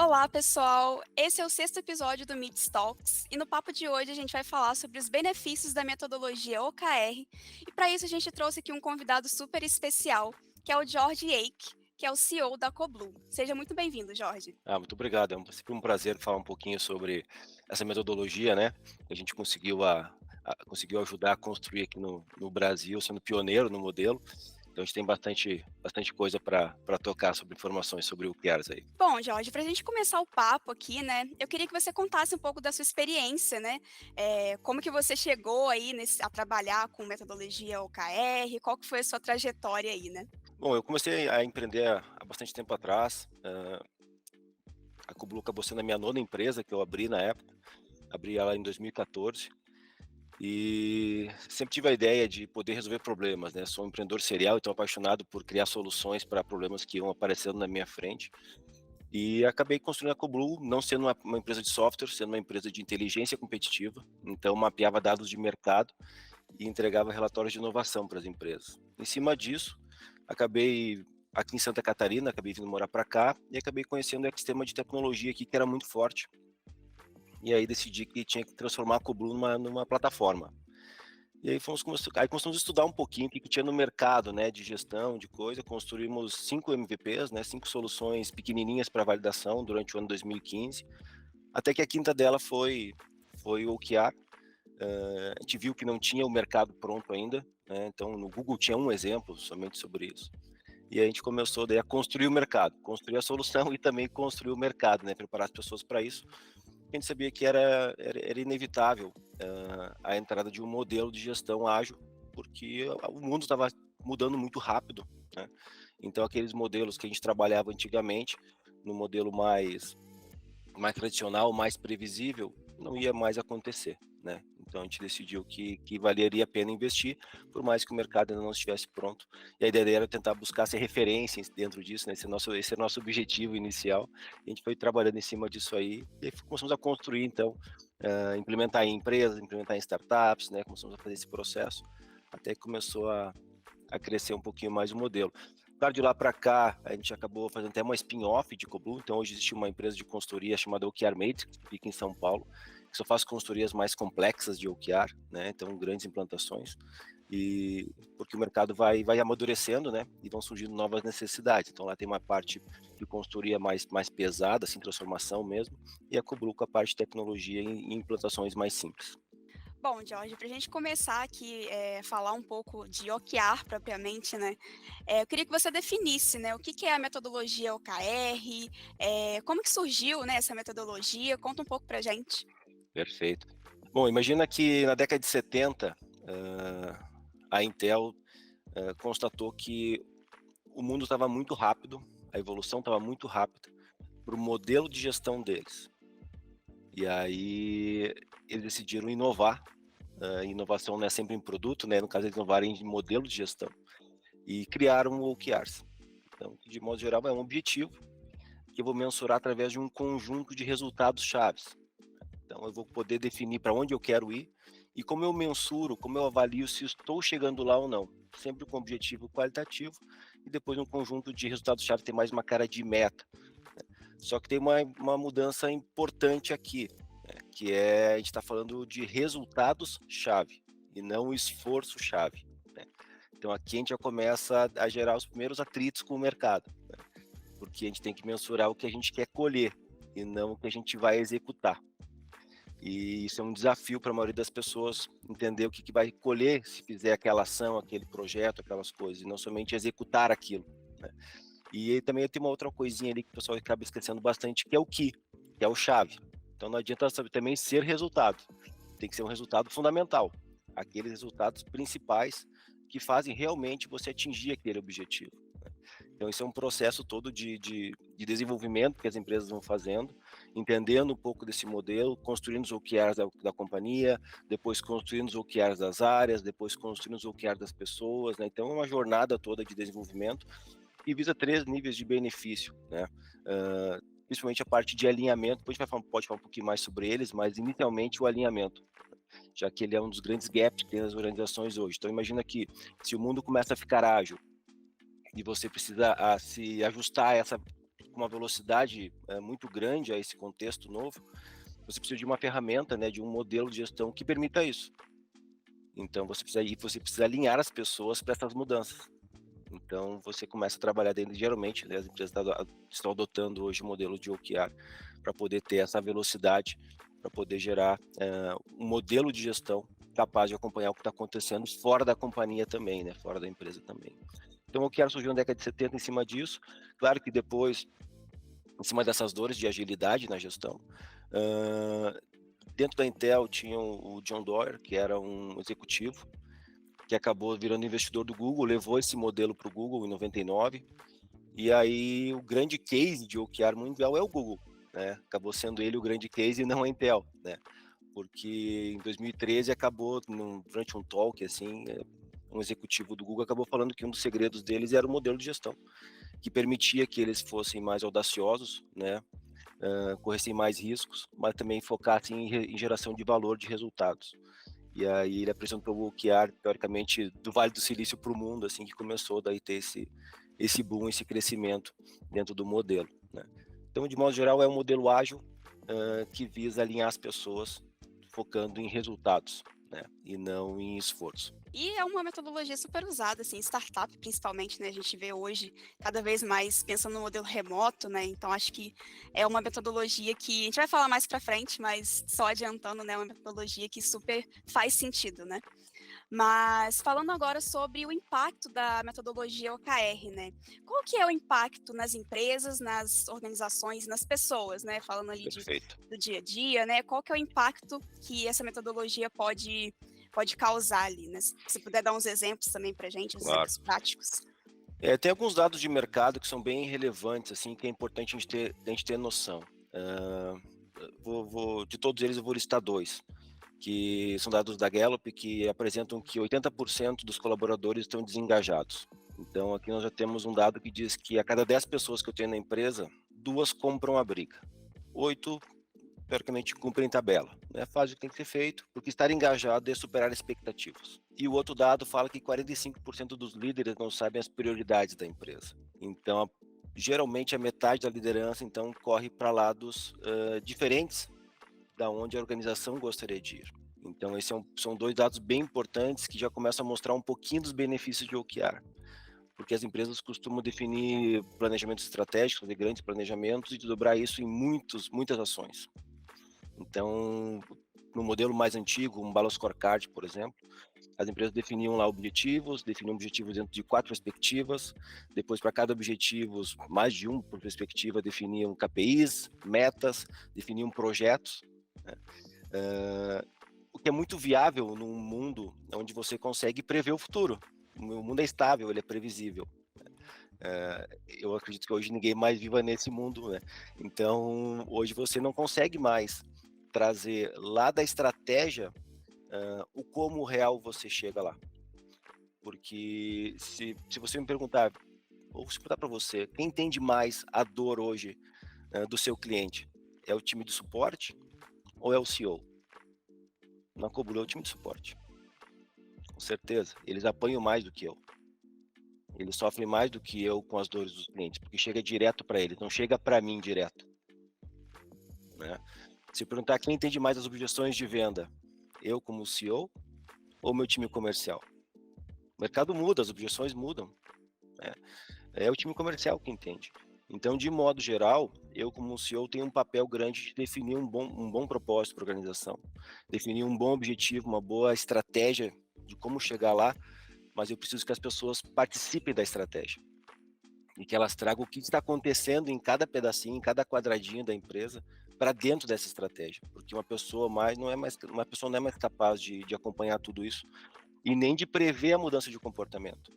Olá, pessoal! Esse é o sexto episódio do Meet Talks e no papo de hoje a gente vai falar sobre os benefícios da metodologia OKR e para isso a gente trouxe aqui um convidado super especial, que é o Jorge Eik, que é o CEO da Coblu. Seja muito bem-vindo, Jorge. Muito obrigado. Sempre um prazer falar um pouquinho sobre essa metodologia, né, que a gente conseguiu ajudar a construir aqui no Brasil, sendo pioneiro no modelo. Então a gente tem bastante coisa para tocar sobre informações sobre o OKRs aí. Bom, Jorge, para a gente começar o papo aqui, né, eu queria que você contasse um pouco da sua experiência, né, como que você chegou aí a trabalhar com metodologia OKR, qual que foi a sua trajetória aí, né? Bom, eu comecei a empreender há bastante tempo atrás. A Cublu acabou sendo a minha nona empresa que eu abri na época. Abri ela em 2014 e sempre tive a ideia de poder resolver problemas, né? Sou um empreendedor serial, então apaixonado por criar soluções para problemas que iam aparecendo na minha frente. E acabei construindo a Coblu, não sendo uma empresa de software, sendo uma empresa de inteligência competitiva. Então mapeava dados de mercado e entregava relatórios de inovação para as empresas. Em cima disso, acabei aqui em Santa Catarina, acabei vindo morar para cá e acabei conhecendo o ecossistema de tecnologia aqui que era muito forte. E aí decidi que tinha que transformar a Coblu numa plataforma. E aí começamos a estudar um pouquinho o que tinha no mercado, né, de gestão, de coisa. Construímos 5 MVPs, né, 5 soluções pequenininhas para validação durante o ano 2015, até que a quinta dela foi o OKR. A gente viu que não tinha o mercado pronto ainda, né, então no Google tinha um exemplo somente sobre isso. E a gente começou daí a construir o mercado, construir a solução e também construir o mercado, né, preparar as pessoas para isso. A gente sabia que era inevitável a entrada de um modelo de gestão ágil, porque o mundo estava mudando muito rápido, né? Então aqueles modelos que a gente trabalhava antigamente, no modelo mais tradicional, mais previsível, não ia mais acontecer, né? Então a gente decidiu que valeria a pena investir, por mais que o mercado ainda não estivesse pronto. E a ideia era tentar buscar ser referências dentro disso, né? Esse é o nosso objetivo inicial. A gente foi trabalhando em cima disso aí, e aí começamos a construir, então, implementar em empresas, implementar em startups, né? Começamos a fazer esse processo, até que começou a crescer um pouquinho mais o modelo. Claro, de lá para cá, a gente acabou fazendo até uma spin-off de Coblu, então hoje existe uma empresa de consultoria chamada OKR Matrix, que fica em São Paulo, que só faz consultorias mais complexas de OKR, né, então grandes implantações, e porque o mercado vai amadurecendo, né, e vão surgindo novas necessidades. Então lá tem uma parte de consultoria mais pesada, assim, transformação mesmo, e a Coblu com a parte de tecnologia em implantações mais simples. Bom, Jorge, para a gente começar aqui, falar um pouco de OKR propriamente, né? Eu queria que você definisse, né, o que que é a metodologia OKR, como que surgiu, né, essa metodologia? Conta um pouco para a gente. Perfeito. Bom, imagina que na década de 70, a Intel constatou que o mundo estava muito rápido, a evolução estava muito rápida para o modelo de gestão deles. E aí eles decidiram inovar. Inovação não é sempre em produto, né? No caso, eles inovaram em modelo de gestão e criaram o OKRs. Então, de modo geral, é um objetivo que eu vou mensurar através de um conjunto de resultados chaves. Então, eu vou poder definir para onde eu quero ir e como eu mensuro, como eu avalio se estou chegando lá ou não. Sempre com objetivo qualitativo e depois um conjunto de resultados-chave tem mais uma cara de meta. Só que tem uma mudança importante aqui, né, que é a gente está falando de resultados-chave e não esforço-chave. Né? Então aqui a gente já começa a gerar os primeiros atritos com o mercado, né? Porque a gente tem que mensurar o que a gente quer colher e não o que a gente vai executar. E isso é um desafio para a maioria das pessoas entender o que vai colher se fizer aquela ação, aquele projeto, aquelas coisas, e não somente executar aquilo. Né? E aí também tem uma outra coisinha ali que o pessoal acaba esquecendo bastante, que é o que é o chave. Então não adianta também ser resultado, tem que ser um resultado fundamental, aqueles resultados principais que fazem realmente você atingir aquele objetivo. Né? Então esse é um processo todo de desenvolvimento que as empresas vão fazendo, entendendo um pouco desse modelo, construindo os OKRs da companhia, depois construindo os OKRs das áreas, depois construindo os OKRs das pessoas. Né? Então é uma jornada toda de desenvolvimento e visa 3 níveis de benefício, né? Principalmente a parte de alinhamento, depois a gente pode falar um pouquinho mais sobre eles, mas inicialmente o alinhamento, já que ele é um dos grandes gaps que tem nas organizações hoje. Então imagina que se o mundo começa a ficar ágil e você precisa se ajustar a com uma velocidade muito grande a esse contexto novo, você precisa de uma ferramenta, né, de um modelo de gestão que permita isso. Então você precisa alinhar as pessoas para essas mudanças. Então você começa a trabalhar dentro, geralmente, né, as empresas estão adotando hoje o modelo de OKR para poder ter essa velocidade, para poder gerar um modelo de gestão capaz de acompanhar o que está acontecendo fora da companhia também, né, fora da empresa também. Então o OKR surgiu na década de 70 em cima disso. Claro que depois, em cima dessas dores de agilidade na gestão, dentro da Intel tinha o John Doerr, que era um executivo, que acabou virando investidor do Google, levou esse modelo para o Google em 99, e aí o grande case de OKR mundial é o Google, né? Acabou sendo ele o grande case e não a Intel, né? Porque em 2013 acabou, durante um talk, assim, um executivo do Google acabou falando que um dos segredos deles era o modelo de gestão, que permitia que eles fossem mais audaciosos, né? Corressem mais riscos, mas também focassem em geração de valor, de resultados. E aí ele apresentou o OKR, teoricamente, do Vale do Silício para o mundo, assim, que começou daí ter esse boom, esse crescimento dentro do modelo, né? Então, de modo geral, é um modelo ágil que visa alinhar as pessoas focando em resultados, né, e não em esforço. E é uma metodologia super usada, assim, em startup, principalmente, né? A gente vê hoje cada vez mais pensando no modelo remoto, né? Então, acho que é uma metodologia que a gente vai falar mais para frente, mas só adiantando, né? Uma metodologia que super faz sentido, né? Mas falando agora sobre o impacto da metodologia OKR, né? Qual que é o impacto nas empresas, nas organizações, nas pessoas, né? Falando ali Perfeito. do dia a dia, né? Qual que é o impacto que essa metodologia pode causar ali, né? Se você puder dar uns exemplos também para gente, uns Claro. exemplos práticos. Tem alguns dados de mercado que são bem relevantes, assim, que é importante a gente ter noção. De todos eles eu vou listar dois, que são dados da Gallup, que apresentam que 80% dos colaboradores estão desengajados. Então, aqui nós já temos um dado que diz que a cada 10 pessoas que eu tenho na empresa, 2 compram a briga. 8, teoricamente, cumprem tabela, né? Faz o que tem que ser feito, porque estar engajado é superar expectativas. E o outro dado fala que 45% dos líderes não sabem as prioridades da empresa. Então, geralmente, a metade da liderança, então, corre para lados diferentes da onde a organização gostaria de ir. Então, esses são dois dados bem importantes que já começam a mostrar um pouquinho dos benefícios de OKR, porque as empresas costumam definir planejamentos estratégicos, fazer grandes planejamentos e dobrar isso em muitas ações. Então, no modelo mais antigo, um Balanced Scorecard, por exemplo, as empresas definiam lá definiam objetivos dentro de 4 perspectivas, depois para cada objetivo, mais de por perspectiva, definiam KPIs, metas, definiam projetos, né? O que é muito viável num mundo onde você consegue prever o futuro. O mundo é estável, ele é previsível. Eu acredito que hoje ninguém mais viva nesse mundo, né? Então, hoje você não consegue mais trazer lá da estratégia o como real você chega lá. Porque se você me perguntar, ou se perguntar para você, quem entende mais a dor hoje do seu cliente? É o time de suporte ou é o CEO? Na Coblu é o time de suporte. Com certeza. Eles apanham mais do que eu. Eles sofrem mais do que eu com as dores dos clientes, porque chega direto para eles, não chega para mim direto, né? Se perguntar quem entende mais as objeções de venda, eu como CEO ou meu time comercial? O mercado muda, as objeções mudam, né? É o time comercial que entende. Então, de modo geral, eu como CEO tenho um papel grande de definir um bom propósito para a organização, definir um bom objetivo, uma boa estratégia de como chegar lá, mas eu preciso que as pessoas participem da estratégia e que elas tragam o que está acontecendo em cada pedacinho, em cada quadradinho da empresa para dentro dessa estratégia, porque uma pessoa não é mais capaz de acompanhar tudo isso e nem de prever a mudança de comportamento.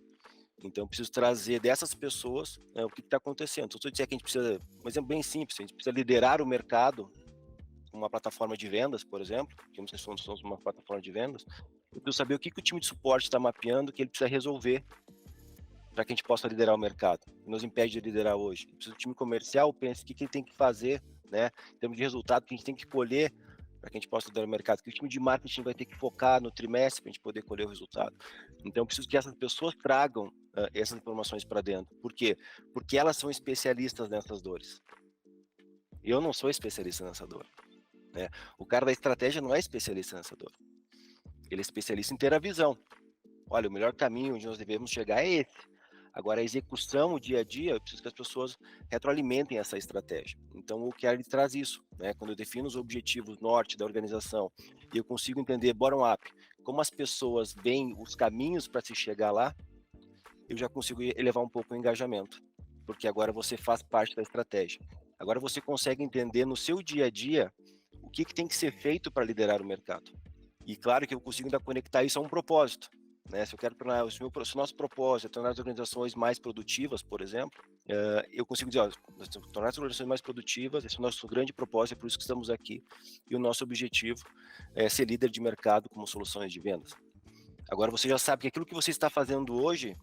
Então, eu preciso trazer dessas pessoas o que está acontecendo. Se eu disser que a gente precisa, um exemplo bem simples, a gente precisa liderar o mercado, uma plataforma de vendas, por exemplo, que nós somos uma plataforma de vendas, eu preciso saber o que o time de suporte está mapeando, que ele precisa resolver para que a gente possa liderar o mercado, que nos impede de liderar hoje. Eu preciso do time comercial pense o que ele tem que fazer, né, em termos de resultado, que a gente tem que colher para que a gente possa liderar o mercado, que o time de marketing vai ter que focar no trimestre para a gente poder colher o resultado. Então, eu preciso que essas pessoas tragam essas informações para dentro. Por quê? Porque elas são especialistas nessas dores. Eu não sou especialista nessa dor, né? O cara da estratégia não é especialista nessa dor. Ele é especialista em ter a visão. Olha, o melhor caminho onde nós devemos chegar é esse. Agora, a execução, o dia a dia, eu preciso que as pessoas retroalimentem essa estratégia. Então, o OKR traz isso, né? Quando eu defino os objetivos norte da organização e eu consigo entender bottom-up, como as pessoas veem os caminhos para se chegar lá, eu já consigo elevar um pouco o engajamento, porque agora você faz parte da estratégia. Agora você consegue entender no seu dia a dia o que tem que ser feito para liderar o mercado. E claro que eu consigo ainda conectar isso a um propósito. Né? Se eu quero tornar, se o nosso propósito é tornar as organizações mais produtivas, por exemplo, eu consigo dizer, nós temos que tornar as organizações mais produtivas, esse é o nosso grande propósito, é por isso que estamos aqui, e o nosso objetivo é ser líder de mercado como soluções de vendas. Agora você já sabe que aquilo que você está fazendo hoje,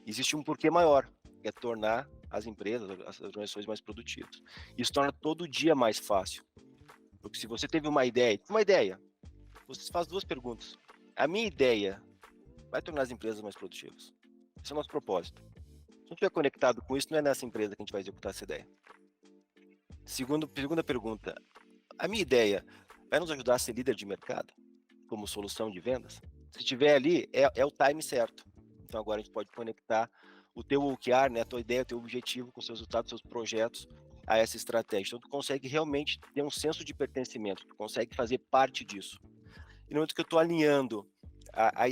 existe um porquê maior, que é tornar as empresas, as organizações mais produtivas. Isso torna todo dia mais fácil, porque se você teve uma ideia, você faz duas perguntas. A minha ideia vai tornar as empresas mais produtivas. Esse é o nosso propósito. Se não estiver conectado com isso, não é nessa empresa que a gente vai executar essa ideia. Segunda pergunta. A minha ideia vai nos ajudar a ser líder de mercado, como solução de vendas? Se estiver ali, é o time certo. Então agora a gente pode conectar o teu OKR, né, a tua ideia, o teu objetivo com seus resultados, seus projetos a essa estratégia. Então tu consegue realmente ter um senso de pertencimento, tu consegue fazer parte disso. E no momento que eu estou alinhando a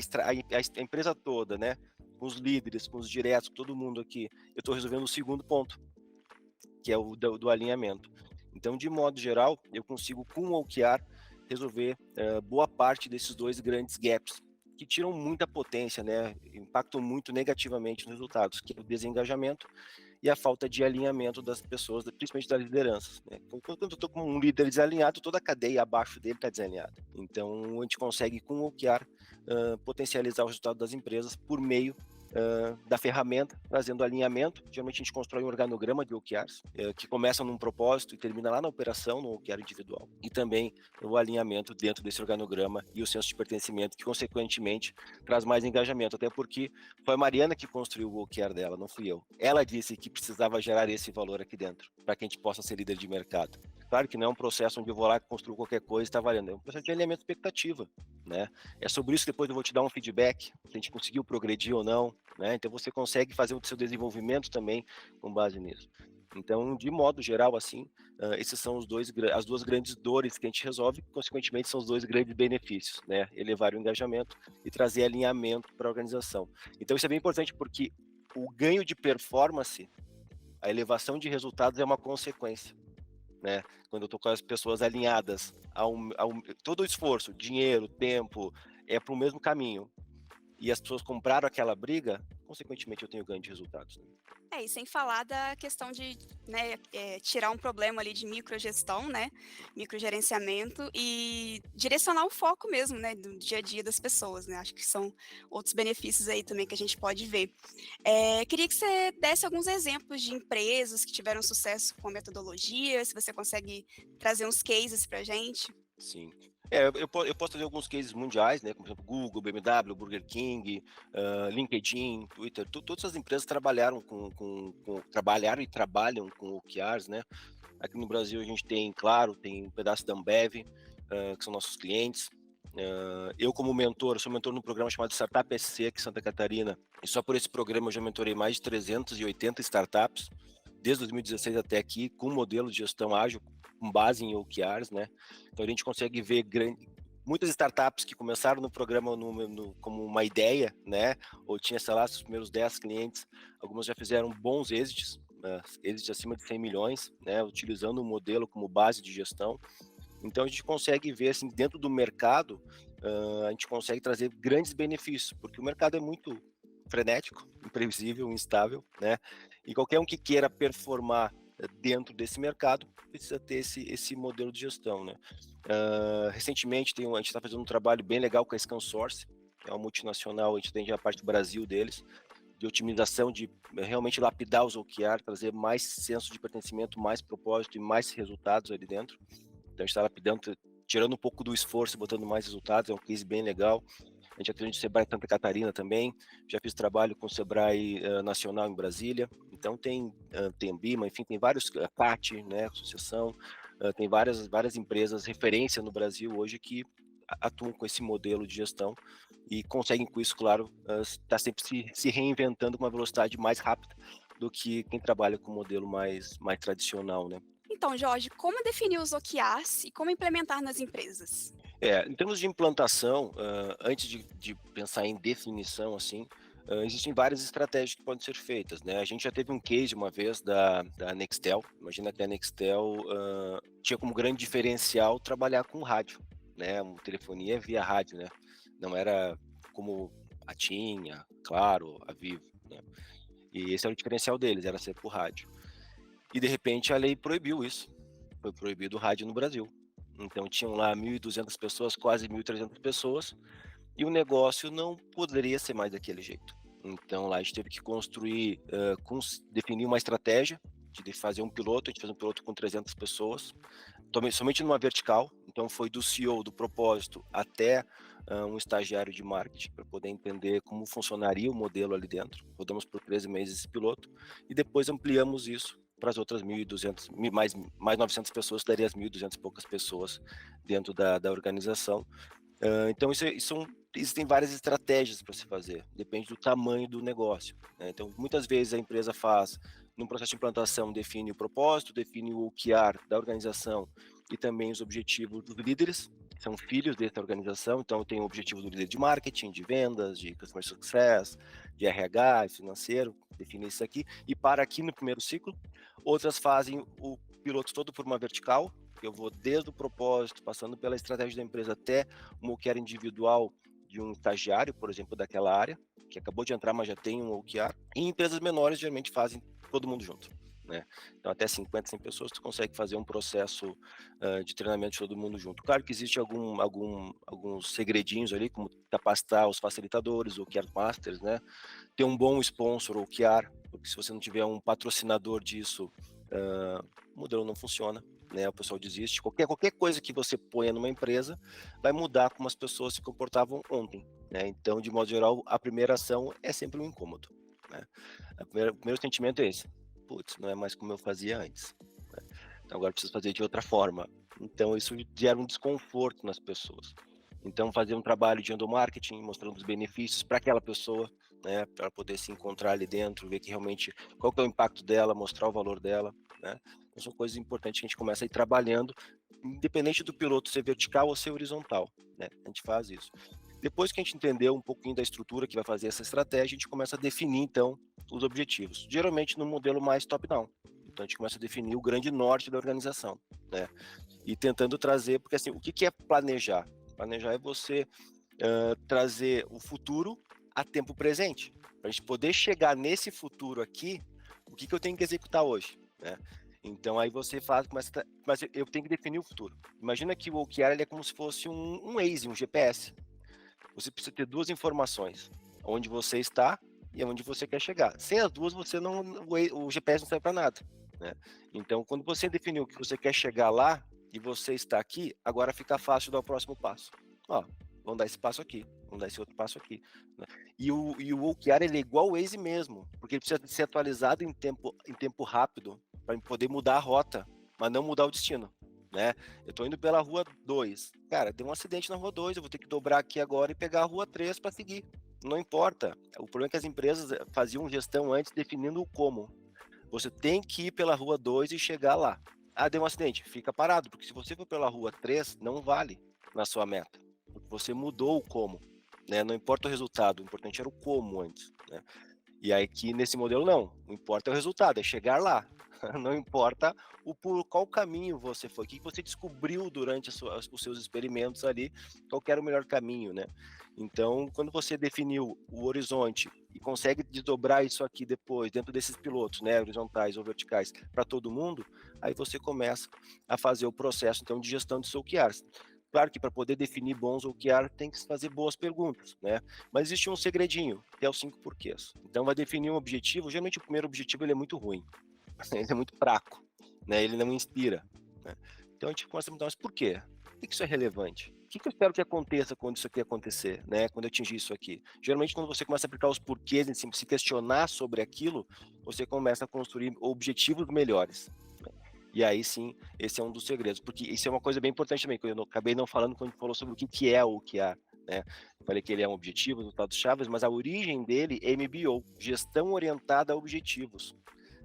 empresa toda, né, com os líderes, com os diretos, com todo mundo aqui, eu estou resolvendo o segundo ponto, que é o do alinhamento. Então, de modo geral, eu consigo, com o OKR, resolver boa parte desses dois grandes gaps, que tiram muita potência, né, impactam muito negativamente nos resultados, que é o desengajamento e a falta de alinhamento das pessoas, principalmente das lideranças. Né? Quando eu estou com um líder desalinhado, toda a cadeia abaixo dele está desalinhada. Então, a gente consegue, com o OKR, potencializar o resultado das empresas por meio da ferramenta, trazendo alinhamento. Geralmente a gente constrói um organograma de OKRs, que começa num propósito e termina lá na operação, no OKR individual. E também o alinhamento dentro desse organograma e o senso de pertencimento, que consequentemente traz mais engajamento, até porque foi a Mariana que construiu o OKR dela, não fui eu. Ela disse que precisava gerar esse valor aqui dentro, para que a gente possa ser líder de mercado. Claro que não é um processo onde eu vou lá e construo qualquer coisa e está valendo, é um processo de alinhamento de expectativa, né? É sobre isso que depois eu vou te dar um feedback, se a gente conseguiu progredir ou não, né? Então você consegue fazer o seu desenvolvimento também com base nisso. Então, de modo geral, assim, esses são as duas grandes dores que a gente resolve, consequentemente são os dois grandes benefícios, né? Elevar o engajamento e trazer alinhamento para a organização. Então isso é bem importante porque o ganho de performance, a elevação de resultados é uma consequência, né? Quando eu estou com as pessoas alinhadas todo o esforço, dinheiro, tempo, é para o mesmo caminho, e as pessoas compraram aquela briga, consequentemente eu tenho ganho de resultados. Né? E sem falar da questão de, né, tirar um problema ali de microgestão, né, microgerenciamento e direcionar o foco mesmo, né, do dia a dia das pessoas, né, acho que são outros benefícios aí também que a gente pode ver. Queria que você desse alguns exemplos de empresas que tiveram sucesso com a metodologia, se você consegue trazer uns cases para a gente. Sim. Eu posso trazer alguns cases mundiais, né? Como, por exemplo, Google, BMW, Burger King, LinkedIn, Twitter. Todas as empresas trabalharam trabalharam e trabalham com OKRs, né? Aqui no Brasil a gente tem, claro, tem um pedaço da Ambev, que são nossos clientes. Eu como mentor, sou mentor num programa chamado Startup SC aqui em Santa Catarina. E só por esse programa eu já mentorei mais de 380 startups, desde 2016 até aqui, com modelo de gestão ágil, com base em OKRs, né? Então a gente consegue ver muitas startups que começaram no programa como uma ideia, né? Ou tinha, sei lá, seus primeiros 10 clientes, algumas já fizeram bons êxitos, êxitos acima de 100 milhões, né? Utilizando o modelo como base de gestão. Então a gente consegue ver, assim, dentro do mercado, a gente consegue trazer grandes benefícios, porque o mercado é muito frenético, imprevisível, instável, né? E qualquer um que queira performar dentro desse mercado precisa ter esse modelo de gestão, né? Recentemente a gente está fazendo um trabalho bem legal com a ScanSource, que é uma multinacional, a gente tem a parte do Brasil deles, de otimização, de realmente lapidar os OKR, trazer mais senso de pertencimento, mais propósito e mais resultados ali dentro. Então a gente está lapidando, tirando um pouco do esforço e botando mais resultados, é um case bem legal. A gente atende o Sebrae Santa Catarina também, já fiz trabalho com o Sebrae Nacional em Brasília, então tem a Bima, enfim, tem vários, a CAT, né, associação, tem várias empresas referência no Brasil hoje que atuam com esse modelo de gestão e conseguem com isso, claro, estar sempre se reinventando com uma velocidade mais rápida do que quem trabalha com o modelo mais tradicional, né. Então, Jorge, como definir os OKRs e como implementar nas empresas? Em termos de implantação, antes de pensar em definição, assim, existem várias estratégias que podem ser feitas, né. A gente já teve um case uma vez da Nextel, imagina que a Nextel, tinha como grande diferencial trabalhar com rádio, né, telefonia via rádio, né, não era como a TIM, a Claro, a Vivo, né. E esse era o diferencial deles, era ser por rádio. E de repente a lei proibiu isso, foi proibido o rádio no Brasil. Então tinham lá 1.200 pessoas, quase 1.300 pessoas, e o negócio não poderia ser mais daquele jeito. Então lá a gente teve que construir, definir uma estratégia de fazer um piloto, a gente fez um piloto com 300 pessoas, somente numa vertical, então foi do CEO, do propósito, até um estagiário de marketing, para poder entender como funcionaria o modelo ali dentro. Rodamos por 13 meses esse piloto, e depois ampliamos isso para as outras 1.200, mais 900 pessoas, daria as 1.200 e poucas pessoas dentro da organização. Então existem várias estratégias para se fazer, depende do tamanho do negócio, né. Então muitas vezes a empresa faz, num processo de implantação, define o propósito, define o OKR da organização e também os objetivos dos líderes, que são filhos dessa organização, então tem o objetivo do líder de marketing, de vendas, de customer success, de RH, financeiro, define isso aqui, e para aqui no primeiro ciclo. Outras fazem o piloto todo por uma vertical, eu vou desde o propósito, passando pela estratégia da empresa até um OKR individual de um estagiário, por exemplo, daquela área, que acabou de entrar, mas já tem um OKR. E empresas menores geralmente fazem todo mundo junto, né? Então até 50, 100 pessoas tu consegue fazer um processo de treinamento de todo mundo junto. Claro que existe alguns segredinhos ali, como capacitar os facilitadores, o OKR Masters, né? Ter um bom sponsor ou OKR, porque se você não tiver um patrocinador disso, o modelo não funciona, né? O pessoal desiste. Qualquer coisa que você ponha numa empresa vai mudar como as pessoas se comportavam ontem, né? Então, de modo geral, a primeira ação é sempre um incômodo, né? O primeiro sentimento é esse: putz, não é mais como eu fazia antes, né? Então agora eu preciso fazer de outra forma. Então isso gera um desconforto nas pessoas. Então fazer um trabalho de endomarketing, mostrando os benefícios para aquela pessoa, né, para poder se encontrar ali dentro, ver que realmente qual que é o impacto dela, mostrar o valor dela, né. Então são coisas importantes que a gente começa a ir trabalhando, independente do piloto ser vertical ou ser horizontal, né, a gente faz isso. Depois que a gente entendeu um pouquinho da estrutura que vai fazer essa estratégia, a gente começa a definir então os objetivos, geralmente no modelo mais top-down. Então a gente começa a definir o grande norte da organização, né, e tentando trazer, porque assim, o que é planejar? Planejar é você trazer o futuro a tempo presente, para a gente poder chegar nesse futuro aqui, o que eu tenho que executar hoje, né? Então aí você mas eu tenho que definir o futuro. Imagina que o OKR ele é como se fosse um Waze, um GPS. Você precisa ter duas informações: onde você está e aonde você quer chegar. Sem as duas, você não, o GPS não serve para nada, né? Então, quando você definiu que você quer chegar lá e você está aqui, agora fica fácil dar o próximo passo. Ó, vamos dar esse passo aqui, vamos dar esse outro passo aqui, né? E o OKR ele é igual ao Waze mesmo, porque ele precisa ser atualizado em tempo rápido para poder mudar a rota, mas não mudar o destino, né? Eu estou indo pela rua 2, cara, deu um acidente na rua 2, eu vou ter que dobrar aqui agora e pegar a rua 3 para seguir. Não importa. O problema é que as empresas faziam gestão antes definindo o como. Você tem que ir pela rua 2 e chegar lá. Ah, deu um acidente, fica parado, porque se você for pela rua 3, não vale na sua meta, porque você mudou o como, né? Não importa o resultado, o importante era o como antes, né? E aí aqui nesse modelo não, o importa é o resultado, é chegar lá. Não importa por qual caminho você foi, o que você descobriu durante os seus experimentos ali, qual que era o melhor caminho, né? Então, quando você definiu o horizonte e consegue desdobrar isso aqui depois, dentro desses pilotos, né, horizontais ou verticais, para todo mundo, aí você começa a fazer o processo, então, de gestão de seu OKRs. Claro que para poder definir bons OKR tem que se fazer boas perguntas, né? Mas existe um segredinho, que é os 5 porquês. Então vai definir um objetivo, geralmente o primeiro objetivo ele é muito ruim, ele é muito fraco, né? Ele não inspira, né? Então a gente começa a perguntar, mas por quê? Por que isso é relevante? que eu espero que aconteça quando isso aqui acontecer, né? Quando eu atingir isso aqui. Geralmente, quando você começa a aplicar os porquês, em cima, se questionar sobre aquilo, você começa a construir objetivos melhores. Né? E aí sim, esse é um dos segredos, porque isso é uma coisa bem importante também, que eu acabei não falando quando a gente falou sobre o que é o OKR, né? Eu falei que ele é um objetivo, resultados chaves, mas a origem dele é MBO, gestão orientada a objetivos.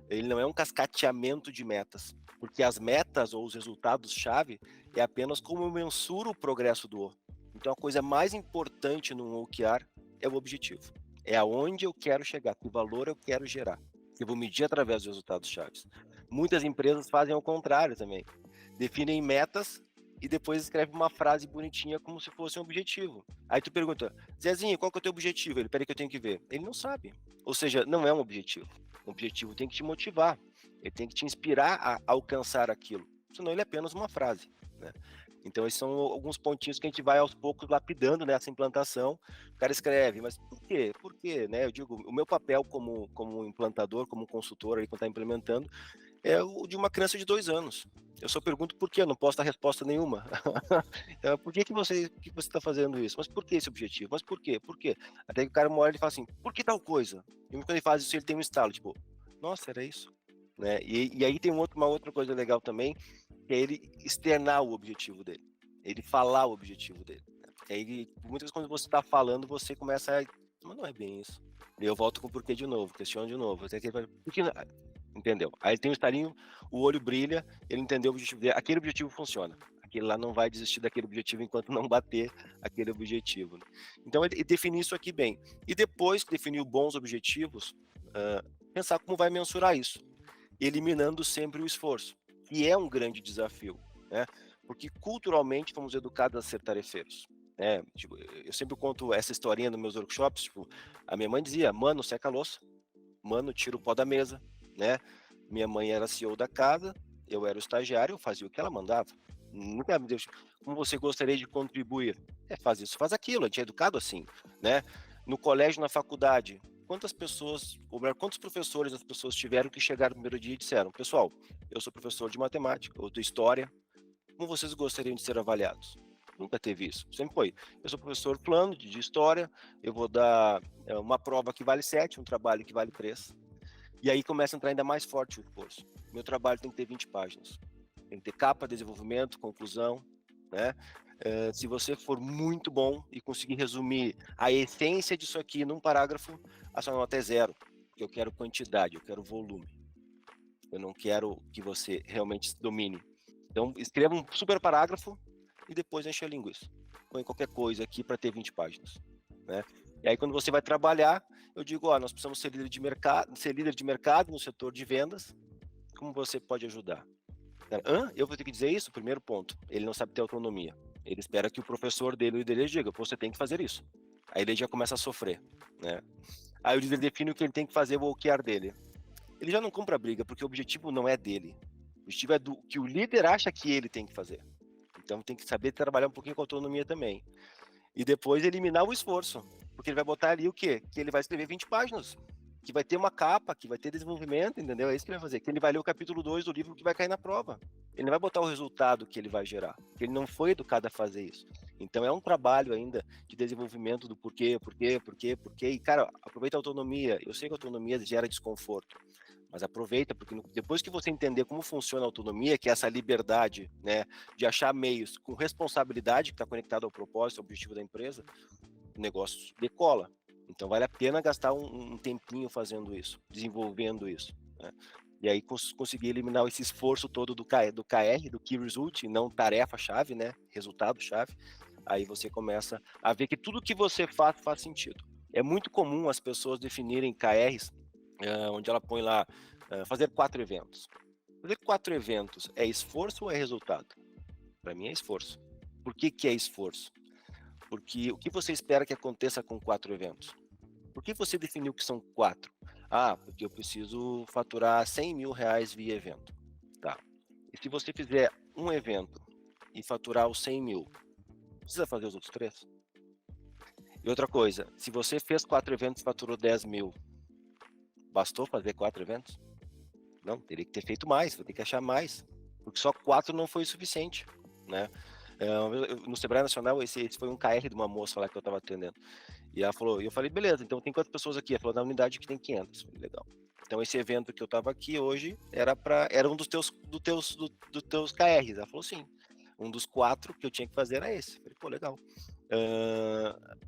Ele não é um cascateamento de metas, porque as metas ou os resultados-chave é apenas como eu mensuro o progresso do O. Então, a coisa mais importante num OKR é o objetivo. É aonde eu quero chegar, que valor eu quero gerar. Eu vou medir através dos resultados-chave. Muitas empresas fazem ao contrário também. Definem metas e depois escreve uma frase bonitinha como se fosse um objetivo. Aí tu pergunta, Zezinho, qual que é o teu objetivo? Ele, peraí que eu tenho que ver. Ele não sabe. Ou seja, não é um objetivo. O objetivo tem que te motivar, ele tem que te inspirar a alcançar aquilo, senão ele é apenas uma frase, né? Então, esses são alguns pontinhos que a gente vai aos poucos lapidando nessa implantação. O cara escreve, mas por quê? Por quê? Né? Eu digo, o meu papel como implantador, como consultor, aí, quando está implementando, é o de uma criança de 2 anos. Eu só pergunto por quê, eu não posso dar resposta nenhuma. Então, por que você está fazendo isso? Mas por que esse objetivo? Mas por quê? Por quê? Até que o cara uma hora ele fala assim, por que tal coisa? E quando ele faz isso, ele tem um estalo, tipo, nossa, era isso. Né? E aí tem uma outra coisa legal também, que é ele externar o objetivo dele. Ele falar o objetivo dele. Né? Porque aí, muitas vezes, quando você está falando, você começa a... Mas não é bem isso. E eu volto com o porquê de novo, questiono de novo. Até que ele vai, por que não? Entendeu? Aí ele tem um estalinho, o olho brilha, ele entendeu o objetivo dele, aquele objetivo funciona. Aquele lá não vai desistir daquele objetivo enquanto não bater aquele objetivo. Né? Então, ele definir isso aqui bem. E depois que definiu bons objetivos, pensar como vai mensurar isso, eliminando sempre o esforço, que é um grande desafio, né? Porque culturalmente fomos educados a ser tarefeiros. Né? Tipo, eu sempre conto essa historinha nos meus workshops, tipo, a minha mãe dizia, mano, seca a louça, mano, tira o pó da mesa, né? Minha mãe era CEO da casa, eu era o estagiário, eu fazia o que ela mandava. Nunca me deu, como você gostaria de contribuir? Faz isso, faz aquilo, a gente é educado assim, né? No colégio, na faculdade, quantas pessoas, ou melhor, quantos professores as pessoas tiveram que chegar no primeiro dia e disseram, pessoal, eu sou professor de matemática ou de história, como vocês gostariam de ser avaliados? Nunca teve isso, sempre foi, eu sou professor plano de história, eu vou dar uma prova que vale 7, um trabalho que vale 3, e aí começa a entrar ainda mais forte o esforço. Meu trabalho tem que ter 20 páginas. Tem que ter capa, desenvolvimento, conclusão, né? Se você for muito bom e conseguir resumir a essência disso aqui num parágrafo, a sua nota é 0. Porque eu quero quantidade, eu quero volume. Eu não quero que você realmente domine. Então, escreva um super parágrafo e depois enche a linguiça. Põe qualquer coisa aqui para ter 20 páginas, né? E aí, quando você vai trabalhar, eu digo, nós precisamos ser líder de mercado no setor de vendas. Como você pode ajudar? Eu vou ter que dizer isso? Primeiro ponto, ele não sabe ter autonomia. Ele espera que o professor dele, o líder, diga, você tem que fazer isso. Aí ele já começa a sofrer, né? Aí o líder define o que ele tem que fazer, o OKR dele. Ele já não compra a briga, porque o objetivo não é dele. O objetivo é do que o líder acha que ele tem que fazer. Então tem que saber trabalhar um pouquinho com autonomia também. E depois eliminar o esforço, porque ele vai botar ali o quê? Que ele vai escrever 20 páginas, que vai ter uma capa, que vai ter desenvolvimento, entendeu? É isso que ele vai fazer, que ele vai ler o capítulo 2 do livro que vai cair na prova. Ele não vai botar o resultado que ele vai gerar, porque ele não foi educado a fazer isso. Então é um trabalho ainda de desenvolvimento do porquê, e cara, aproveita a autonomia. Eu sei que a autonomia gera desconforto, mas aproveita, porque depois que você entender como funciona a autonomia, que é essa liberdade, né, de achar meios com responsabilidade, que está conectado ao propósito, ao objetivo da empresa, o negócio decola. Então vale a pena gastar um tempinho fazendo isso, desenvolvendo isso, né? E aí conseguir eliminar esse esforço todo do KR, do Key Result, não tarefa-chave, né, resultado-chave. Aí você começa a ver que tudo que você faz sentido. É muito comum as pessoas definirem KRs onde ela põe lá, fazer 4 eventos. Fazer 4 eventos é esforço ou é resultado? Para mim é esforço. Por que é esforço? Porque o que você espera que aconteça com 4 eventos? Por que você definiu que são 4? Porque eu preciso faturar 100 mil reais via evento. Tá. E se você fizer um evento e faturar os 100 mil, precisa fazer os outros 3? E outra coisa, se você fez 4 eventos e faturou 10 mil, bastou fazer 4 eventos? Não, teria que ter feito mais, vou ter que achar mais, porque só 4 não foi suficiente, né? No Sebrae Nacional, esse foi um KR de uma moça lá que eu estava atendendo. E ela falou, e eu falei, beleza, então tem quantas pessoas aqui? Ela falou, na unidade que tem 500. Falei, legal. Então esse evento que eu estava aqui hoje era um dos teus KRs. Ela falou, sim. Um dos 4 que eu tinha que fazer era esse. Falei, pô, legal.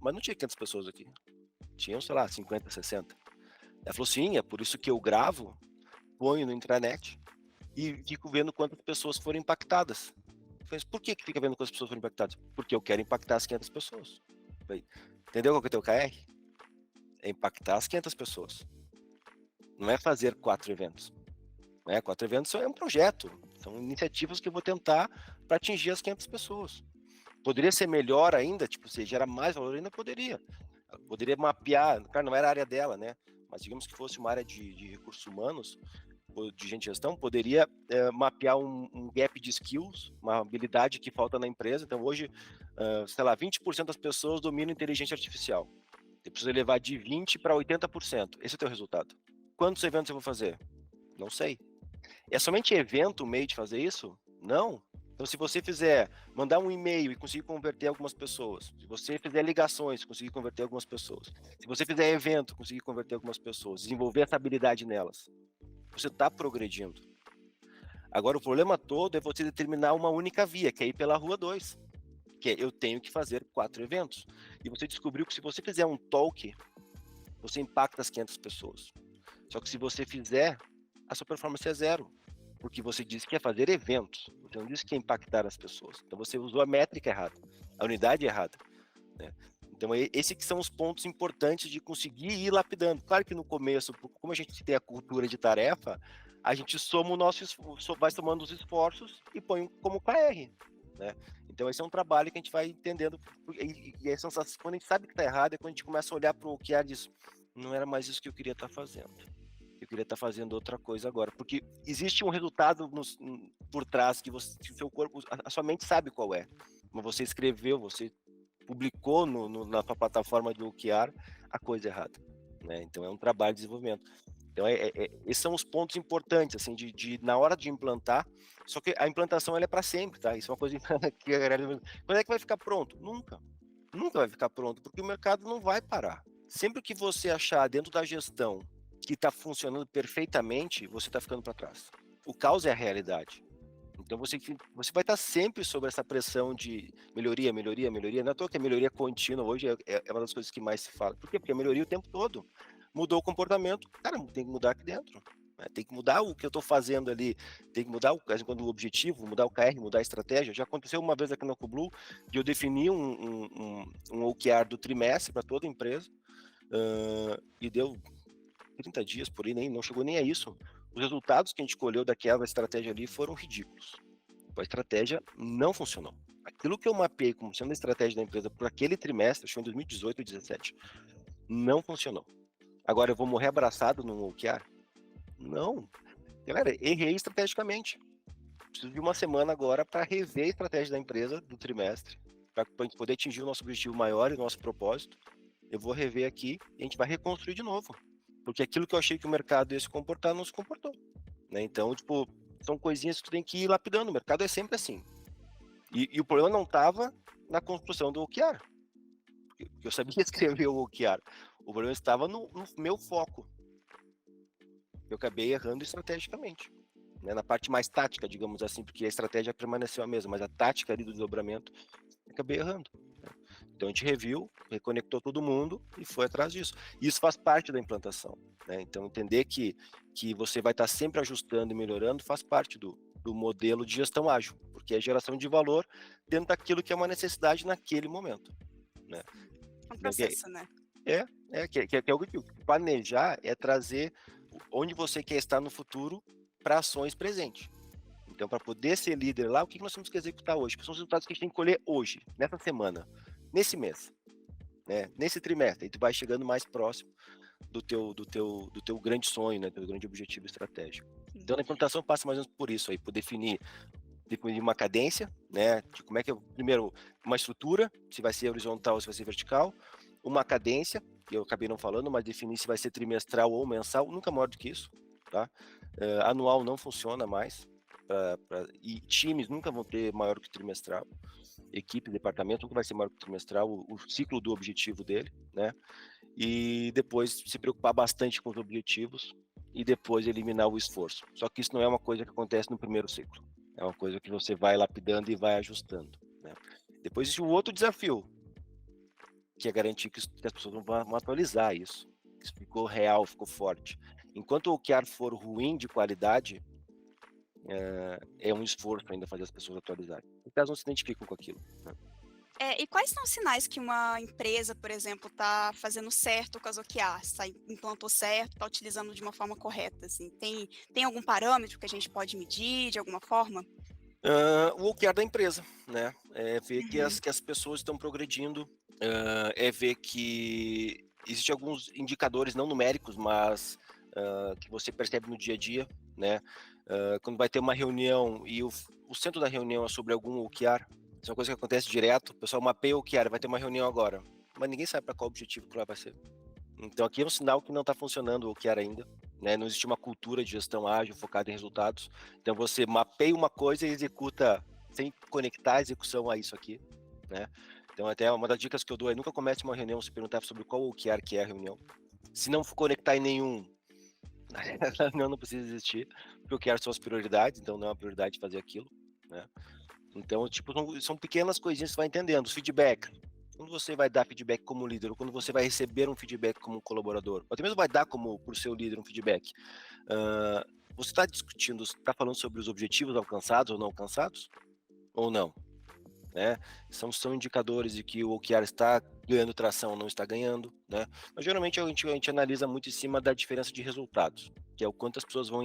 Mas não tinha 500 pessoas aqui. Tinham, sei lá, 50, 60. Ela falou, sim, é por isso que eu gravo, ponho no intranet e fico vendo quantas pessoas foram impactadas. Eu falei, por que fica vendo quantas pessoas foram impactadas? Porque eu quero impactar as 500 pessoas. Eu falei, entendeu qual que é o teu KR? É impactar as 500 pessoas. Não é fazer 4 eventos. 4 eventos é um projeto. São iniciativas que eu vou tentar para atingir as 500 pessoas. Poderia ser melhor ainda, tipo, se gera mais valor ainda, poderia. Poderia mapear, claro, não era a área dela, né? Mas digamos que fosse uma área de recursos humanos, de gente de gestão, poderia mapear um gap de skills, uma habilidade que falta na empresa. Então, hoje, sei lá, 20% das pessoas dominam inteligência artificial. Você precisa levar de 20% para 80%. Esse é o teu resultado. Quantos eventos eu vou fazer? Não sei. É somente evento o meio de fazer isso? Não. Então, se você mandar um e-mail e conseguir converter algumas pessoas, se você fizer ligações, conseguir converter algumas pessoas, se você fizer evento, conseguir converter algumas pessoas, desenvolver essa habilidade nelas, você está progredindo. Agora, o problema todo é você determinar uma única via, que é ir pela rua 2, que é eu tenho que fazer 4 eventos. E você descobriu que se você fizer um talk, você impacta as 500 pessoas. Só que se você fizer, a sua performance é 0. Porque você disse que ia fazer eventos, você não disse que ia impactar as pessoas. Então você usou a métrica errada, a unidade errada, né? Então esses que são os pontos importantes de conseguir ir lapidando. Claro que no começo, como a gente tem a cultura de tarefa, a gente soma o nosso vai somando os esforços e põe como KR, né? Então esse é um trabalho que a gente vai entendendo, e a sensação, quando a gente sabe que está errado, é quando a gente começa a olhar para o que é disso. Não era mais isso que eu queria estar fazendo. Eu queria estar fazendo outra coisa agora, porque existe um resultado por trás que o seu corpo, a sua mente sabe qual é. Mas você escreveu, você publicou na sua plataforma de OKR a coisa errada, né? Então é um trabalho de desenvolvimento. Então esses são os pontos importantes, assim, na hora de implantar. Só que a implantação ela é para sempre, tá? Isso é uma coisa que quando é que vai ficar pronto? Nunca vai ficar pronto, porque o mercado não vai parar. Sempre que você achar dentro da gestão que está funcionando perfeitamente, você está ficando para trás. O caos é a realidade. Então você vai estar sempre sob essa pressão de melhoria, melhoria, melhoria. Não é à toa que a melhoria contínua hoje é uma das coisas que mais se fala. Por quê? Porque a melhoria o tempo todo. Mudou o comportamento, cara, tem que mudar aqui dentro. Né? Tem que mudar o que eu estou fazendo ali, tem que mudar o objetivo, mudar o KR, mudar a estratégia. Já aconteceu uma vez aqui na Coblu de eu definir um OKR do trimestre para toda a empresa, e deu 30 dias por aí, não chegou nem a isso. Os resultados que a gente colheu daquela estratégia ali foram ridículos. A estratégia não funcionou. Aquilo que eu mapeei como sendo a estratégia da empresa por aquele trimestre, acho que foi em 2018 ou 2017, não funcionou. Agora eu vou morrer abraçado no OKR? Não. Galera, errei estrategicamente. Preciso de uma semana agora para rever a estratégia da empresa do trimestre, para a gente poder atingir o nosso objetivo maior e o nosso propósito. Eu vou rever aqui e a gente vai reconstruir de novo. Porque aquilo que eu achei que o mercado ia se comportar, não se comportou. Né? Então, tipo, são coisinhas que tu tem que ir lapidando. O mercado é sempre assim. E o problema não estava na construção do OKR. Porque eu sabia escrever o OKR. O problema estava no meu foco. Eu acabei errando estrategicamente. Né? Na parte mais tática, digamos assim, porque a estratégia permaneceu a mesma, mas a tática ali do desdobramento, eu acabei errando. Né? Então a gente reviu, reconectou todo mundo e foi atrás disso. Isso faz parte da implantação. Né? Então entender que você vai estar sempre ajustando e melhorando faz parte do modelo de gestão ágil, porque é geração de valor dentro daquilo que é uma necessidade naquele momento. Né? É um processo, né? Que é o que eu digo. Planejar é trazer onde você quer estar no futuro para ações presentes. Então, para poder ser líder lá, o que nós temos que executar hoje? Que são os resultados que a gente tem que colher hoje, nessa semana, nesse mês, né? Nesse trimestre. E tu vai chegando mais próximo do teu grande sonho, né? Do teu grande objetivo estratégico. Então, a implantação passa mais ou menos por isso aí, por definir uma cadência, né? De como é que primeiro, uma estrutura, se vai ser horizontal ou se vai ser vertical, uma cadência, que eu acabei não falando, mas definir se vai ser trimestral ou mensal, nunca maior do que isso, tá? Anual não funciona mais, e times nunca vão ter maior que o trimestral, equipe, departamento nunca vai ser maior que o trimestral, o ciclo do objetivo dele, né? E depois se preocupar bastante com os objetivos e depois eliminar o esforço. Só que isso não é uma coisa que acontece no primeiro ciclo, é uma coisa que você vai lapidando e vai ajustando, né? Depois existe o outro desafio, que é garantir que as pessoas vão atualizar isso. Isso ficou real, ficou forte. Enquanto o OKR for ruim de qualidade, é um esforço ainda fazer as pessoas atualizarem. Porque elas não se identificam com aquilo, né? E quais são os sinais que uma empresa, por exemplo, está fazendo certo com as OKRs, implantou certo, está utilizando de uma forma correta? Assim? Tem algum parâmetro que a gente pode medir de alguma forma? O OKR da empresa, né? É ver que Uhum. as pessoas estão progredindo, é ver que existem alguns indicadores não numéricos, mas que você percebe no dia a dia, né? Quando vai ter uma reunião e o centro da reunião é sobre algum OKR, isso é uma coisa que acontece direto, o pessoal mapeia o OKR, vai ter uma reunião agora, mas ninguém sabe para qual objetivo que ela vai ser. Então aqui é um sinal que não está funcionando o OKR ainda, né? Não existe uma cultura de gestão ágil focada em resultados. Então você mapeia uma coisa e executa sem conectar a execução a isso aqui, né? Então até uma das dicas que eu dou é nunca comece uma reunião se perguntar sobre qual OKR que é a reunião. Se não for conectar em nenhum, não precisa existir, porque o OKR são as prioridades, então não é uma prioridade fazer aquilo, né? Então, tipo, são pequenas coisinhas que você vai entendendo. Os feedback. Quando você vai dar feedback como líder, ou quando você vai receber um feedback como colaborador, ou até mesmo vai dar como por seu líder um feedback, você está discutindo, está falando sobre os objetivos alcançados ou não alcançados? Ou não? Né? São indicadores de que o OKR está ganhando tração ou não está ganhando, né? Mas geralmente a gente analisa muito em cima da diferença de resultados, que é o quanto as pessoas vão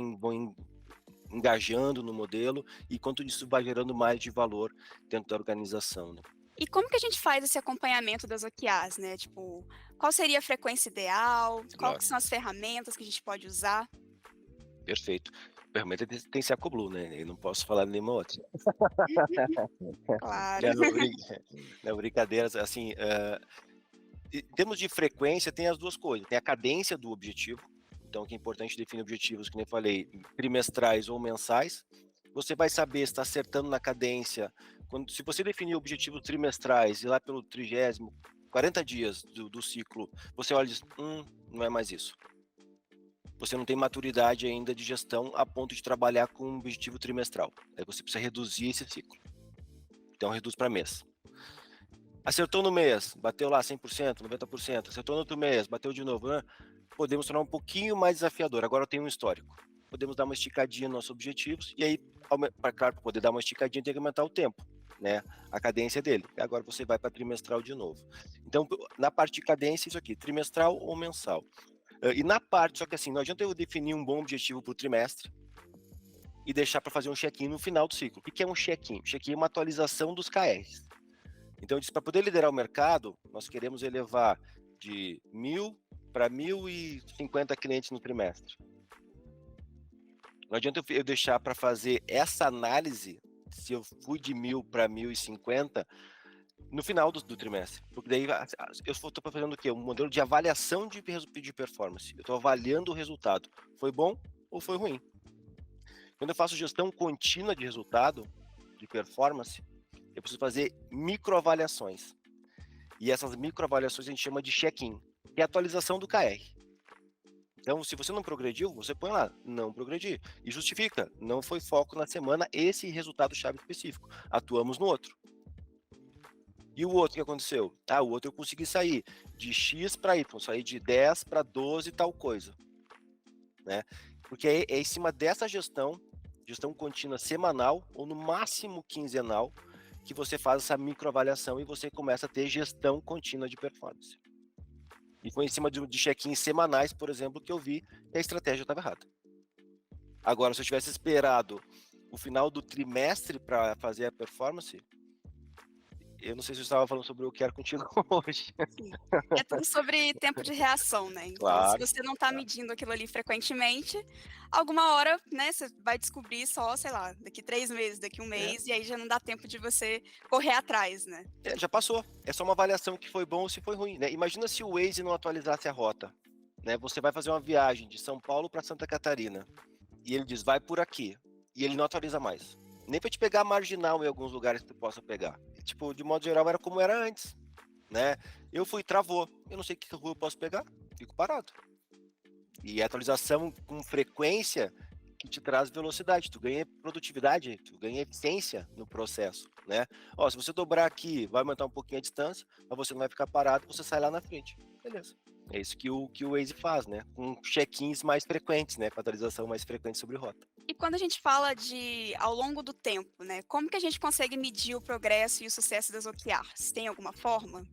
engajando no modelo e quanto isso vai gerando mais de valor dentro da organização, né? E como que a gente faz esse acompanhamento das OKRs, né? Tipo, qual seria a frequência ideal? Quais Claro, que são as ferramentas que a gente pode usar? perfeito. A ferramenta tem que ser a Coblu, né? Eu não posso falar de nenhuma outra. Claro. Não, não, brincadeiras, assim, em termos de frequência, tem as duas coisas. Tem a cadência do objetivo, então que é importante definir objetivos, que nem falei, trimestrais ou mensais. Você vai saber se está acertando na cadência. Se você definir objetivos trimestrais e lá pelo 30º, 40 dias do ciclo, você olha e diz, não é mais isso. Você não tem maturidade ainda de gestão a ponto de trabalhar com um objetivo trimestral. Aí você precisa reduzir esse ciclo. Então reduz para mês. Acertou no mês, bateu lá 100%, 90%, acertou no outro mês, bateu de novo, né? Podemos tornar um pouquinho mais desafiador. Agora eu tenho um histórico. Podemos dar uma esticadinha nos nossos objetivos e aí, claro, para poder dar uma esticadinha tem que aumentar o tempo, né? A cadência dele. E agora você vai para trimestral de novo. Então, na parte de cadência, isso aqui, trimestral ou mensal. E na parte, só que assim, não adianta eu definir um bom objetivo para o trimestre e deixar para fazer um check-in no final do ciclo. O que é um check-in? Check-in é uma atualização dos KRs. Então, para poder liderar o mercado, nós queremos elevar de 1.000 para 1.050 clientes no trimestre. Não adianta eu deixar para fazer essa análise, se eu fui de 1.000 para 1.050, no final do trimestre. Porque daí eu estou fazendo o quê? Um modelo de avaliação de performance. Eu estou avaliando o resultado. Foi bom ou foi ruim? Quando eu faço gestão contínua de resultado, de performance, eu preciso fazer microavaliações. E essas microavaliações a gente chama de check-in, que é a atualização do KR. Então, se você não progrediu, você põe lá, não progredi. E justifica, não foi foco na semana esse resultado-chave específico. Atuamos no outro. E o outro que aconteceu? O outro eu consegui sair de X para Y, sair de 10 para 12 tal coisa. Né? Porque é em cima dessa gestão contínua semanal, ou no máximo quinzenal, que você faz essa microavaliação e você começa a ter gestão contínua de performance. E foi em cima de check-ins semanais, por exemplo, que eu vi que a estratégia estava errada. Agora, se eu tivesse esperado o final do trimestre para fazer a performance, eu não sei se eu estava falando sobre o que era contigo hoje. Sim. É tudo sobre tempo de reação, né? Então, se Claro, você não está medindo aquilo ali frequentemente, alguma hora, né, você vai descobrir só, sei lá, daqui 3 meses, daqui um é, mês, e aí já não dá tempo de você correr atrás, né? já passou. É só uma avaliação que foi bom ou se foi ruim, né? Imagina se o Waze não atualizasse a rota, né? Você vai fazer uma viagem de São Paulo para Santa Catarina e ele diz, vai por aqui. e ele não atualiza mais. Nem para te pegar marginal em alguns lugares que tu possa pegar. Tipo, de modo geral, era como era antes, né? Eu fui, travou. Eu não sei que rua eu posso pegar, fico parado. E atualização com frequência que te traz velocidade, tu ganha produtividade, tu ganha eficiência no processo, né? Ó, se você dobrar aqui, vai aumentar um pouquinho a distância, mas você não vai ficar parado, você sai lá na frente. Beleza. É isso que o Waze faz, né? Com check-ins mais frequentes, né? Com atualização mais frequente sobre rota. E quando a gente fala de ao longo do tempo, né? Como que a gente consegue medir o progresso e o sucesso das OKRs? Tem alguma forma?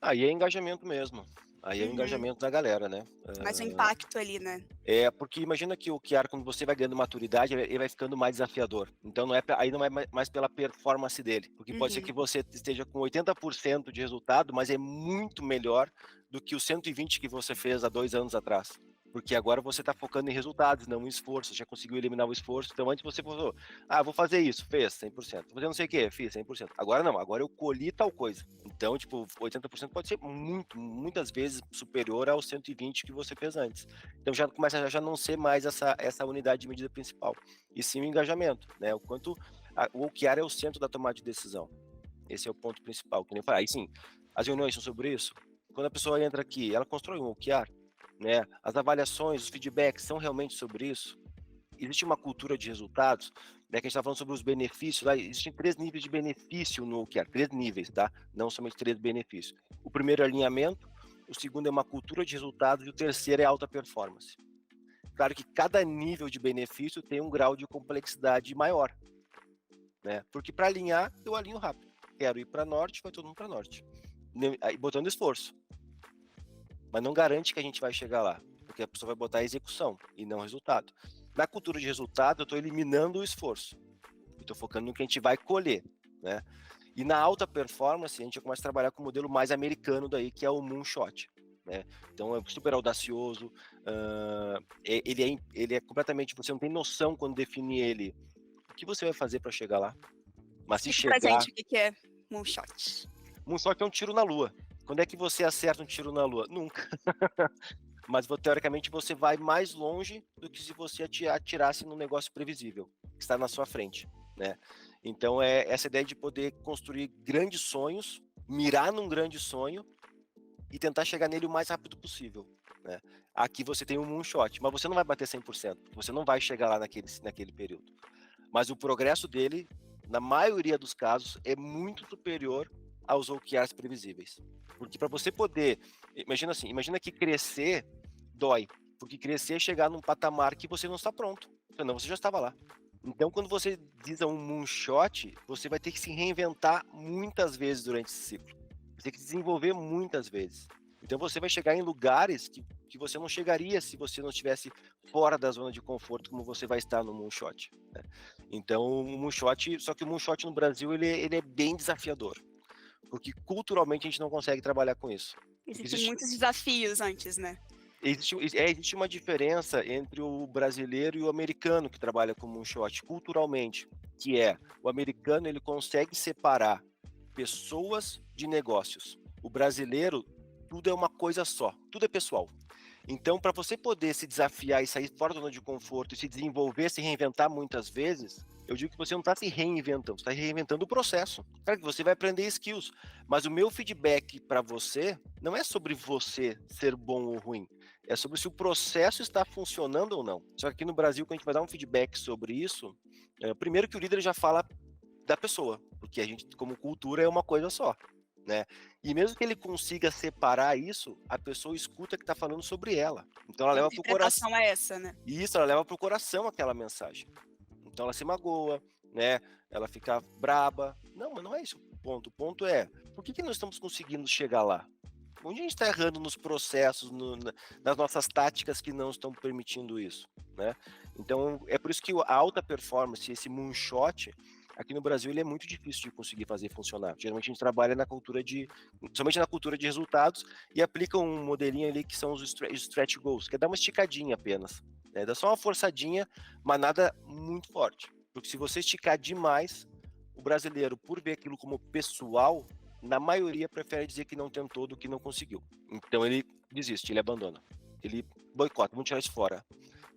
Aí é engajamento mesmo. Aí é o Uhum. engajamento da galera, né? Mas o impacto ali, né? É porque imagina que o OKR, quando você vai ganhando maturidade, ele vai ficando mais desafiador. Então aí não é mais pela performance dele, porque pode ser que Uhum. você esteja com 80% de resultado, mas é muito melhor do que os 120 que você fez há 2 anos atrás. Porque agora você está focando em resultados, não em esforço. Já conseguiu eliminar o esforço. Então antes você falou, vou fazer isso, fez 100%. Vou fazer não sei o que, fiz 100%. Agora não, agora eu colhi tal coisa. Então, tipo, 80% pode ser muitas vezes superior aos 120 que você fez antes. Então já começa a já não ser mais essa unidade de medida principal, e sim o engajamento, né? O quanto o OKR é o centro da tomada de decisão. Esse é o ponto principal. Que nem eu falei. Aí sim, as reuniões são sobre isso. Quando a pessoa entra aqui, ela constrói um OKR, né? As avaliações, os feedbacks são realmente sobre isso. Existe uma cultura de resultados, né? Que a gente está falando sobre os benefícios. Lá, existem 3 níveis de benefício no OKR, 3 níveis, tá? Não somente 3 benefícios. O primeiro é alinhamento, o segundo é uma cultura de resultados e o terceiro é alta performance. Claro que cada nível de benefício tem um grau de complexidade maior, né? Porque para alinhar, eu alinho rápido. Quero ir para norte, vai todo mundo para norte. Aí botando esforço. Mas não garante que a gente vai chegar lá, porque a pessoa vai botar a execução e não o resultado. Na cultura de resultado, eu estou eliminando o esforço. Estou focando no que a gente vai colher, né? E na alta performance, a gente começa a trabalhar com o modelo mais americano daí, que é o moonshot. Né? Então é super audacioso, ele é completamente, você não tem noção quando define ele, o que você vai fazer para chegar lá, mas se Explica pra chegar, gente o que que é moonshot. moonshot é um tiro na lua. Quando é que você acerta um tiro na lua? Nunca. Mas teoricamente você vai mais longe do que se você atirasse num negócio previsível, que está na sua frente, né? Então é essa ideia de poder construir grandes sonhos, mirar num grande sonho e tentar chegar nele o mais rápido possível, né? Aqui você tem um moonshot, mas você não vai bater 100%, você não vai chegar lá naquele período. Mas o progresso dele, na maioria dos casos, é muito superior aos OKRs previsíveis. Porque para você poder, imagina que crescer dói, porque crescer é chegar num patamar que você não está pronto, senão você já estava lá. Então, quando você diz um moonshot, você vai ter que se reinventar muitas vezes durante esse ciclo. Você tem que desenvolver muitas vezes. Então, você vai chegar em lugares que você não chegaria se você não estivesse fora da zona de conforto, como você vai estar no moonshot, né? Então, o moonshot, só que o moonshot no Brasil, ele é bem desafiador, porque culturalmente a gente não consegue trabalhar com isso. Existem Existe, muitos desafios antes, né? existe uma diferença entre o brasileiro e o americano que trabalha com moonshot culturalmente, que é o americano ele consegue separar pessoas de negócios. O brasileiro, tudo é uma coisa só, tudo é pessoal. Então, para você poder se desafiar e sair fora da zona de conforto e se desenvolver, se reinventar muitas vezes, eu digo que você não está se reinventando, você está reinventando o processo. Claro que você vai aprender skills, mas o meu feedback para você não é sobre você ser bom ou ruim, é sobre se o processo está funcionando ou não. Só que aqui no Brasil, quando a gente vai dar um feedback sobre isso, primeiro que o líder já fala da pessoa, porque a gente, como cultura, é uma coisa só, né? E mesmo que ele consiga separar isso, a pessoa escuta que está falando sobre ela. Então ela Que leva para o coração. interpretação é essa, né? Isso, ela leva para o coração aquela mensagem. Então ela se magoa, né? Ela fica braba. Não, mas não é isso o ponto. O ponto é, por que nós estamos conseguindo chegar lá? Onde a gente está errando nos processos, nas nossas táticas que não estão permitindo isso, né? Então, é por isso que a alta performance, esse moonshot, aqui no Brasil, ele é muito difícil de conseguir fazer funcionar. Geralmente a gente trabalha somente na cultura de resultados e aplica um modelinho ali que são os stretch goals, que é dar uma esticadinha apenas, né? Dá só uma forçadinha, mas nada muito forte. Porque se você esticar demais, o brasileiro, por ver aquilo como pessoal, na maioria prefere dizer que não tentou do que não conseguiu. Então ele desiste, ele abandona. Ele boicota, vamos tirar isso fora.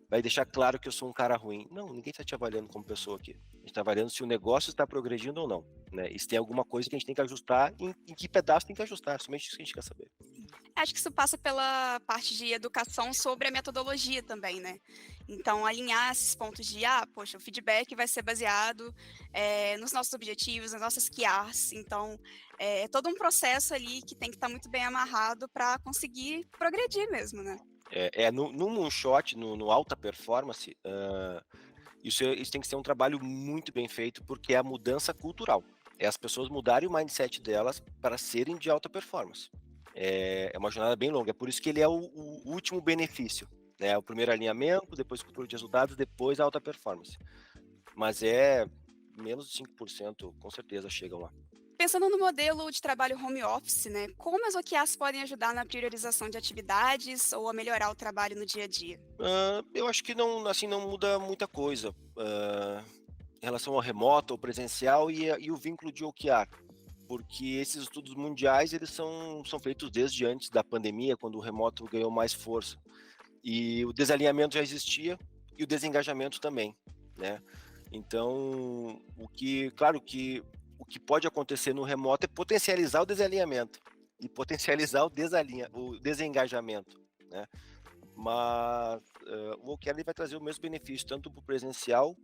vai deixar claro que eu sou um cara ruim. Não, ninguém está te avaliando como pessoa aqui. A gente está avaliando se o negócio está progredindo ou não, né? E se tem alguma coisa que a gente tem que ajustar, em que pedaço tem que ajustar, somente isso que a gente quer saber. Acho que isso passa pela parte de educação sobre a metodologia também, né? Então, alinhar esses pontos de, poxa, o feedback vai ser baseado nos nossos objetivos, nas nossas QRs. Então, é todo um processo ali que tem que estar muito bem amarrado para conseguir progredir mesmo, né? No moonshot, no alta performance, isso tem que ser um trabalho muito bem feito, porque é a mudança cultural. É as pessoas mudarem o mindset delas para serem de alta performance. É uma jornada bem longa, é por isso que ele é o último benefício, né? O primeiro alinhamento, depois controle de resultados, depois a alta performance. Mas menos de 5%, com certeza chegam lá. Pensando no modelo de trabalho home office, né? Como as OKRs podem ajudar na priorização de atividades ou a melhorar o trabalho no dia a dia? Eu acho que não, assim, não muda muita coisa em relação ao remoto ou presencial e o vínculo de OKR, porque esses estudos mundiais eles são feitos desde antes da pandemia, quando o remoto ganhou mais força. E o desalinhamento já existia e o desengajamento também, né? Então, claro que o que pode acontecer no remoto é potencializar o desalinhamento e potencializar o desengajamento, né? Mas o OKR vai trazer o mesmo benefício tanto para o presencial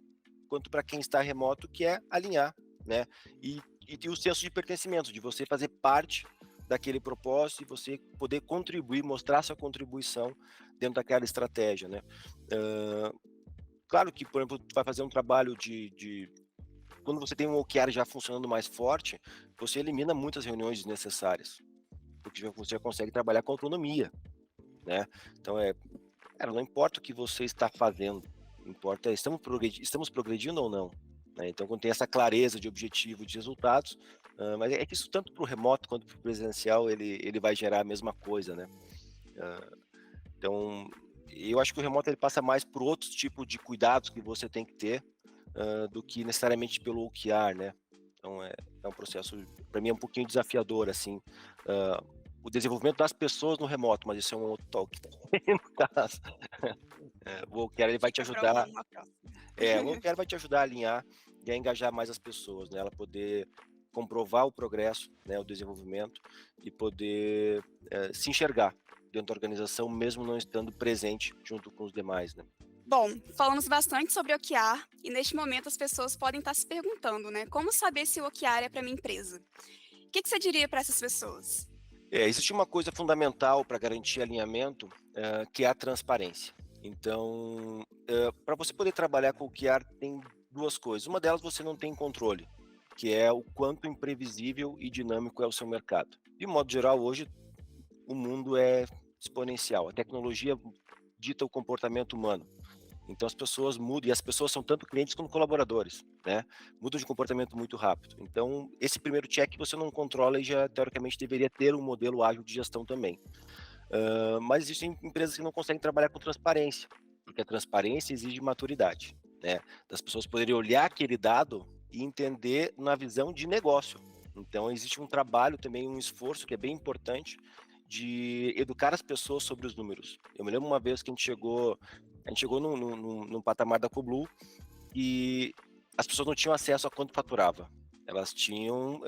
quanto para quem está remoto, que é alinhar, né? E ter o senso de pertencimento, de você fazer parte daquele propósito e você poder contribuir, mostrar sua contribuição dentro daquela estratégia, né? Claro que, por exemplo, tu vai fazer um trabalho quando você tem um OKR já funcionando mais forte, você elimina muitas reuniões desnecessárias, porque você já consegue trabalhar com autonomia, né? Então, não importa o que você está fazendo, importa estamos progredindo ou não, né? Então, quando tem essa clareza de objetivo, de resultados, mas é que isso tanto para o remoto quanto para o presencial, ele vai gerar a mesma coisa, né? Então, eu acho que o remoto ele passa mais por outros tipos de cuidados que você tem que ter do que necessariamente pelo OKR, né? Então, é um processo, para mim, é um pouquinho desafiador, assim, o desenvolvimento das pessoas no remoto, mas isso é um outro talk. No caso, o OKR ele vai te Fica para ajudar, uma próxima. o OKR vai te ajudar a alinhar e a engajar mais as pessoas, né? Ela poder comprovar o progresso, né, o desenvolvimento e poder se enxergar dentro da organização, mesmo não estando presente junto com os demais, né? Bom, falamos bastante sobre OKR e neste momento as pessoas podem estar se perguntando, né? Como saber se o OKR é para minha empresa? O que você diria para essas pessoas? Existe uma coisa fundamental para garantir alinhamento, que é a transparência. Então, para você poder trabalhar com o OKR, tem duas coisas. Uma delas você não tem controle, que é o quanto imprevisível e dinâmico é o seu mercado. De modo geral, hoje, o mundo é exponencial. A tecnologia dita o comportamento humano. Então as pessoas mudam, e as pessoas são tanto clientes como colaboradores, né? Mudam de comportamento muito rápido. Então, esse primeiro check você não controla e já, teoricamente, deveria ter um modelo ágil de gestão também. Mas existem empresas que não conseguem trabalhar com transparência, porque a transparência exige maturidade, né? Das pessoas poderem olhar aquele dado e entender na visão de negócio. Então, existe um trabalho também, um esforço que é bem importante de educar as pessoas sobre os números. Eu me lembro uma vez que a gente chegou num patamar da Coblu e as pessoas não tinham acesso a quanto faturava. Elas tinham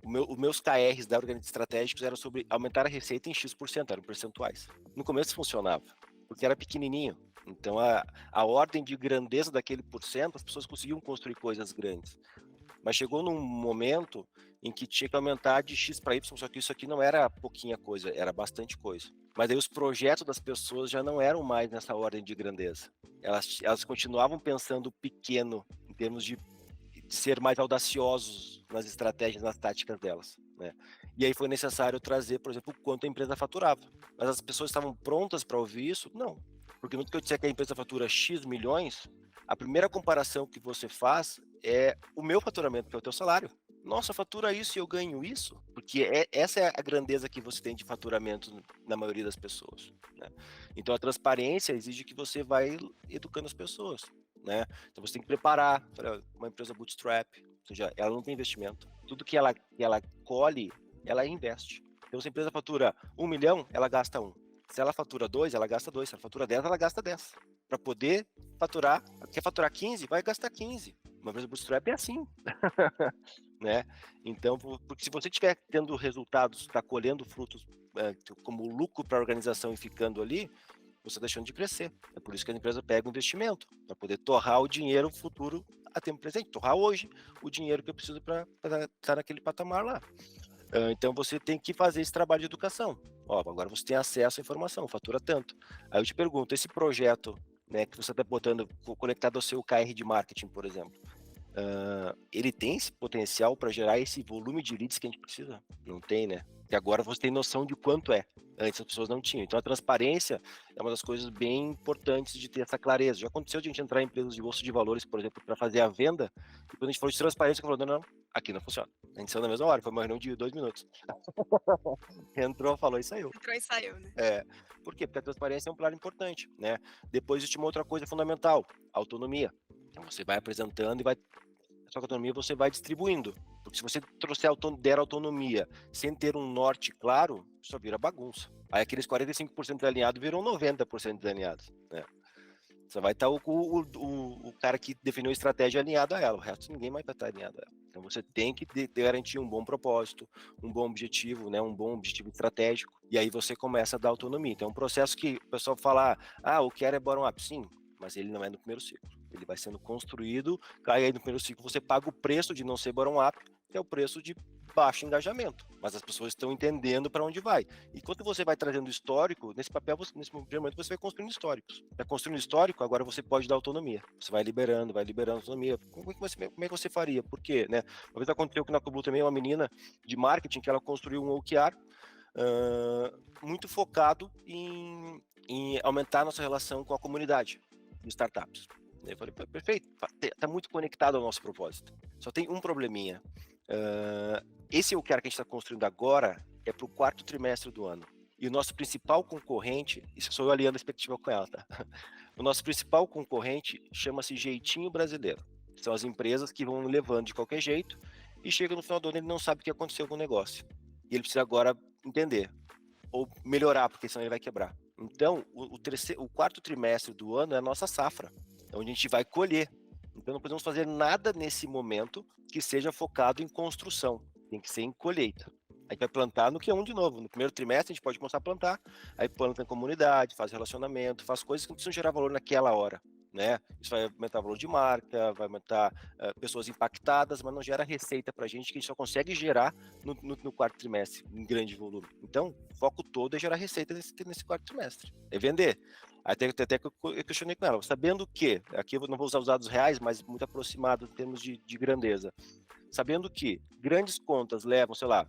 os meus KRs da organização estratégicos eram sobre aumentar a receita em X%, eram percentuais. No começo funcionava, porque era pequenininho. Então, a ordem de grandeza daquele porcento, as pessoas conseguiam construir coisas grandes. Mas chegou num momento em que tinha que aumentar de X para Y, só que isso aqui não era pouquinha coisa, era bastante coisa. Mas aí os projetos das pessoas já não eram mais nessa ordem de grandeza. Elas continuavam pensando pequeno, em termos de ser mais audaciosos nas estratégias, nas táticas delas, né? E aí foi necessário trazer, por exemplo, o quanto a empresa faturava. Mas as pessoas estavam prontas para ouvir isso? Não. Porque no que eu disser que a empresa fatura X milhões, a primeira comparação que você faz é o meu faturamento, que é o teu salário. Nossa, fatura isso e eu ganho isso? Porque essa é a grandeza que você tem de faturamento na maioria das pessoas, né? Então a transparência exige que você vai educando as pessoas, né? Então você tem que preparar para uma empresa bootstrap, ou seja, ela não tem investimento. Tudo que ela colhe, ela investe. Então se a empresa fatura 1 milhão, ela gasta 1. Se ela fatura 2, ela gasta 2. Se ela fatura 10, ela gasta 10. Para poder faturar, quer faturar 15, vai gastar 15. Uma empresa bootstrap é assim, né? Então, porque se você estiver tendo resultados, está colhendo frutos como lucro para a organização e ficando ali, você está deixando de crescer. É por isso que a empresa pega um investimento, para poder torrar o dinheiro futuro a tempo presente, torrar hoje o dinheiro que eu preciso para estar naquele patamar lá. Então você tem que fazer esse trabalho de educação. Ó, agora você tem acesso à informação, fatura tanto. Aí eu te pergunto, esse projeto, né, que você está botando conectado ao seu KR de marketing, por exemplo, ele tem esse potencial para gerar esse volume de leads que a gente precisa? Não tem, né? E agora você tem noção de quanto é. Antes as pessoas não tinham. Então a transparência é uma das coisas bem importantes de ter essa clareza. Já aconteceu de a gente entrar em empresas de bolsa de valores, por exemplo, para fazer a venda, e quando a gente falou de transparência, falou, não, aqui não funciona. A gente saiu na mesma hora, foi uma reunião de 2 minutos. Entrou, falou e saiu. Entrou e saiu, né? Por quê? Porque a transparência é um pilar importante, né? Depois existe uma outra coisa fundamental, autonomia. Então você vai apresentando e vai só que a autonomia você vai distribuindo. Porque se você der autonomia sem ter um norte claro, só vira bagunça. Aí aqueles 45% alinhados viram 90% alinhados, né? Só vai estar o cara que definiu a estratégia alinhado a ela, o resto ninguém mais vai estar alinhado a ela. Então você tem que garantir um bom propósito, um bom objetivo, né, um bom objetivo estratégico, e aí você começa a dar autonomia. Então é um processo que o pessoal fala, o que é bottom-up, sim, mas ele não é no primeiro ciclo. Ele vai sendo construído, aí no primeiro ciclo você paga o preço de não ser bottom-up, que é o preço de baixo engajamento, mas as pessoas estão entendendo para onde vai. E quando você vai trazendo histórico, nesse nesse momento você vai construindo históricos. Está construindo histórico, agora você pode dar autonomia. Você vai liberando autonomia. Como é que você faria? Por quê? Né? Uma vez aconteceu que na Coblu também uma menina de marketing que ela construiu um OKR muito focado em aumentar a nossa relação com a comunidade de startups. Eu falei, perfeito, está muito conectado ao nosso propósito. Só tem um probleminha. Esse OKR que a gente está construindo agora é para o 4º trimestre do ano. E o nosso principal concorrente, isso sou eu alinhando a expectativa com ela, tá? O nosso principal concorrente chama-se Jeitinho Brasileiro. São as empresas que vão levando de qualquer jeito e chega no final do ano ele não sabe o que aconteceu com o negócio. E ele precisa agora entender ou melhorar, porque senão ele vai quebrar. Então, o 4º trimestre do ano é a nossa safra, onde a gente vai colher. Então, não podemos fazer nada nesse momento que seja focado em construção. Tem que ser em colheita. A gente vai plantar no Q1 de novo. No primeiro trimestre, a gente pode começar a plantar. Aí planta em comunidade, faz relacionamento, faz coisas que não precisam gerar valor naquela hora, né? Isso vai aumentar o valor de marca, vai aumentar pessoas impactadas, mas não gera receita para a gente, que a gente só consegue gerar no 4º trimestre, em grande volume. Então, o foco todo é gerar receita nesse 4º trimestre. É vender. Até que eu questionei com ela, sabendo que, aqui eu não vou usar os dados reais, mas muito aproximado em termos de grandeza, sabendo que grandes contas levam, sei lá,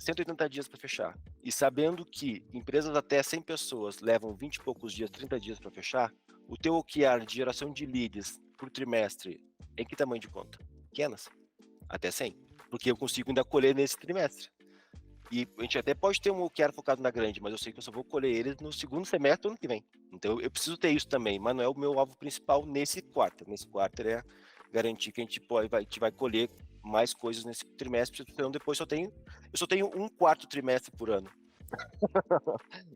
180 dias para fechar, e sabendo que empresas até 100 pessoas levam 20 e poucos dias, 30 dias para fechar, o teu OKR de geração de leads por trimestre, em que tamanho de conta? Pequenas, até 100, porque eu consigo ainda colher nesse trimestre. E a gente até pode ter um OKR focado na grande, mas eu sei que eu só vou colher eles no 2º semestre do ano que vem. Então eu preciso ter isso também, mas não é o meu alvo principal nesse quarto. Nesse quarto é garantir que a gente vai colher mais coisas nesse trimestre, então depois eu só tenho um 4º trimestre por ano.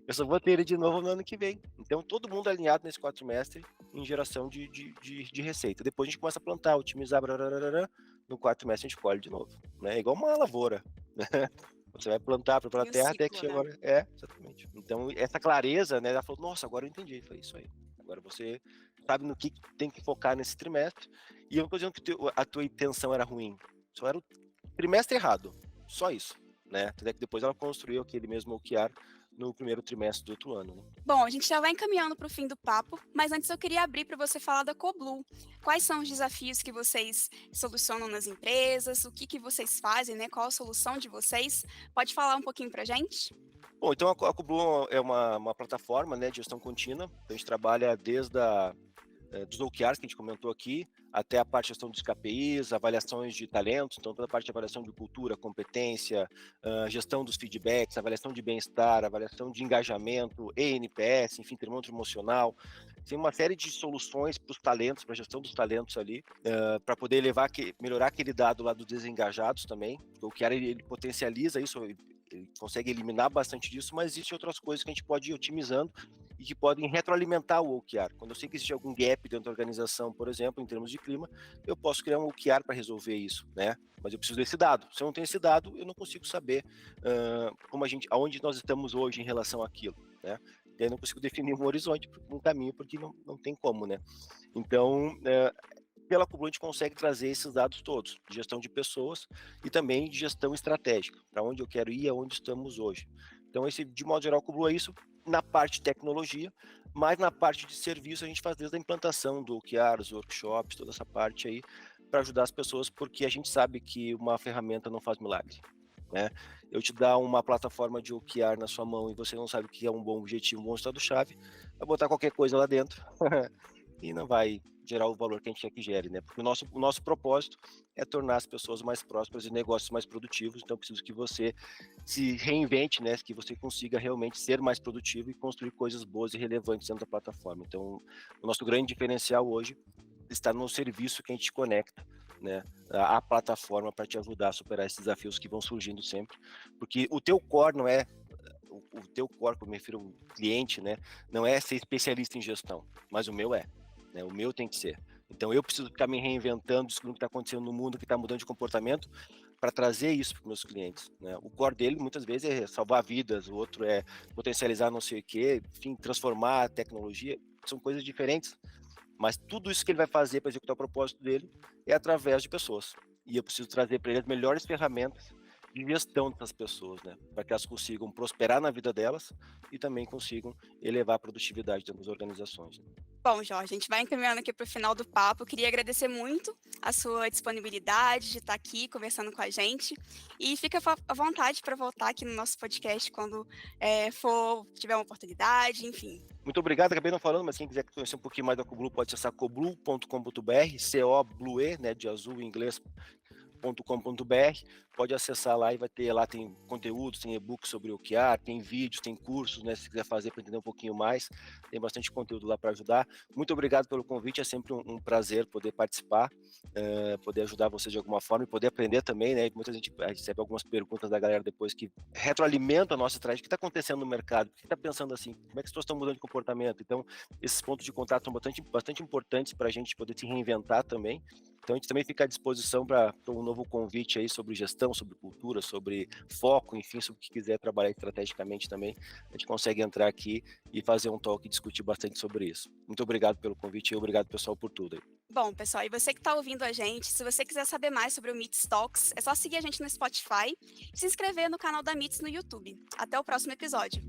Eu só vou ter ele de novo no ano que vem. Então todo mundo alinhado nesse 4º trimestre em geração de receita. Depois a gente começa a plantar, otimizar, no 4º trimestre a gente colhe de novo. Né? É igual uma lavoura. Você vai plantar para a terra até que chega agora. Exatamente. Então, essa clareza, né? Ela falou, nossa, agora eu entendi. Foi isso aí. Agora você sabe no que tem que focar nesse trimestre. E eu não estou dizendo que a tua intenção era ruim. Só era o trimestre errado. Só isso. Né? Até que depois ela construiu aquele mesmo OKR no 1º trimestre do outro ano. Né? Bom, a gente já vai encaminhando para o fim do papo, mas antes eu queria abrir para você falar da Coblu. Quais são os desafios que vocês solucionam nas empresas? O que vocês fazem, né? Qual a solução de vocês? Pode falar um pouquinho para a gente? Bom, então a Coblu é uma plataforma, né, de gestão contínua. A gente trabalha desde dos OKRs que a gente comentou aqui, até a parte de gestão dos KPIs, avaliações de talentos, então toda a parte de avaliação de cultura, competência, gestão dos feedbacks, avaliação de bem-estar, avaliação de engajamento, ENPS, enfim, termômetro emocional. Tem uma série de soluções para os talentos, para a gestão dos talentos ali, para poder melhorar aquele dado lá dos desengajados também, porque o OKR ele potencializa isso, Ele consegue eliminar bastante disso, mas existem outras coisas que a gente pode ir otimizando e que podem retroalimentar o OKR. Quando eu sei que existe algum gap dentro da organização, por exemplo, em termos de clima, eu posso criar um OKR para resolver isso, né? Mas eu preciso desse dado. Se eu não tenho esse dado, eu não consigo saber aonde nós estamos hoje em relação àquilo, né? E aí eu não consigo definir um horizonte, um caminho, porque não tem como, né? Então, pela Kublu a gente consegue trazer esses dados todos, de gestão de pessoas e também de gestão estratégica, para onde eu quero ir e aonde estamos hoje. Então, de modo geral, a Kublu é isso na parte de tecnologia, mas na parte de serviço a gente faz desde a implantação do OKR, os workshops, toda essa parte aí, para ajudar as pessoas, porque a gente sabe que uma ferramenta não faz milagre, né? Eu te dar uma plataforma de OKR na sua mão e você não sabe o que é um bom objetivo, um bom estado-chave, vai botar qualquer coisa lá dentro e não vai gerar o valor que a gente quer que gere, né? Porque o nosso propósito é tornar as pessoas mais prósperas e negócios mais produtivos, então preciso que você se reinvente, né? Que você consiga realmente ser mais produtivo e construir coisas boas e relevantes dentro da plataforma. Então, o nosso grande diferencial hoje está no serviço que a gente conecta, né, a plataforma para te ajudar a superar esses desafios que vão surgindo sempre, porque o teu core não é o teu core, como eu me refiro ao cliente, né, não é ser especialista em gestão, mas o meu é, né, o meu tem que ser. Então eu preciso ficar me reinventando, descobrindo o que está acontecendo no mundo, que está mudando de comportamento, para trazer isso para os meus clientes, né? O core dele muitas vezes é salvar vidas, o outro é potencializar não sei o quê, enfim, transformar a tecnologia, são coisas diferentes. Mas tudo isso que ele vai fazer para executar o propósito dele é através de pessoas. E eu preciso trazer para ele as melhores ferramentas de gestão dessas pessoas, né? Para que elas consigam prosperar na vida delas e também consigam elevar a produtividade dentro das organizações. Bom, Jorge, a gente vai encaminhando aqui para o final do papo. Eu queria agradecer muito a sua disponibilidade de estar aqui conversando com a gente. E fica à vontade para voltar aqui no nosso podcast quando tiver uma oportunidade, enfim. Muito obrigado, acabei não falando, mas quem quiser conhecer um pouquinho mais da Coblu pode acessar coblu.com.br, C-O-Blue-E, né, de azul em inglês, .com.br, pode acessar lá e vai ter lá, tem conteúdos, tem e-books sobre o OKR, tem vídeos, tem cursos, né, se quiser fazer para entender um pouquinho mais, tem bastante conteúdo lá para ajudar. Muito obrigado pelo convite, é sempre um prazer poder participar, poder ajudar vocês de alguma forma e poder aprender também, né, muita gente recebe algumas perguntas da galera depois que retroalimenta a nossa estratégia, o que está acontecendo no mercado, o que está pensando assim, como é que as pessoas estão mudando de comportamento, então esses pontos de contato são bastante importantes para a gente poder se reinventar também. Então a gente também fica à disposição para um novo convite aí sobre gestão, sobre cultura, sobre foco, enfim, sobre o que quiser trabalhar estrategicamente também. A gente consegue entrar aqui e fazer um talk e discutir bastante sobre isso. Muito obrigado pelo convite e obrigado, pessoal, por tudo aí. Bom, pessoal, e você que está ouvindo a gente, se você quiser saber mais sobre o Meets Talks, é só seguir a gente no Spotify e se inscrever no canal da Meets no YouTube. Até o próximo episódio.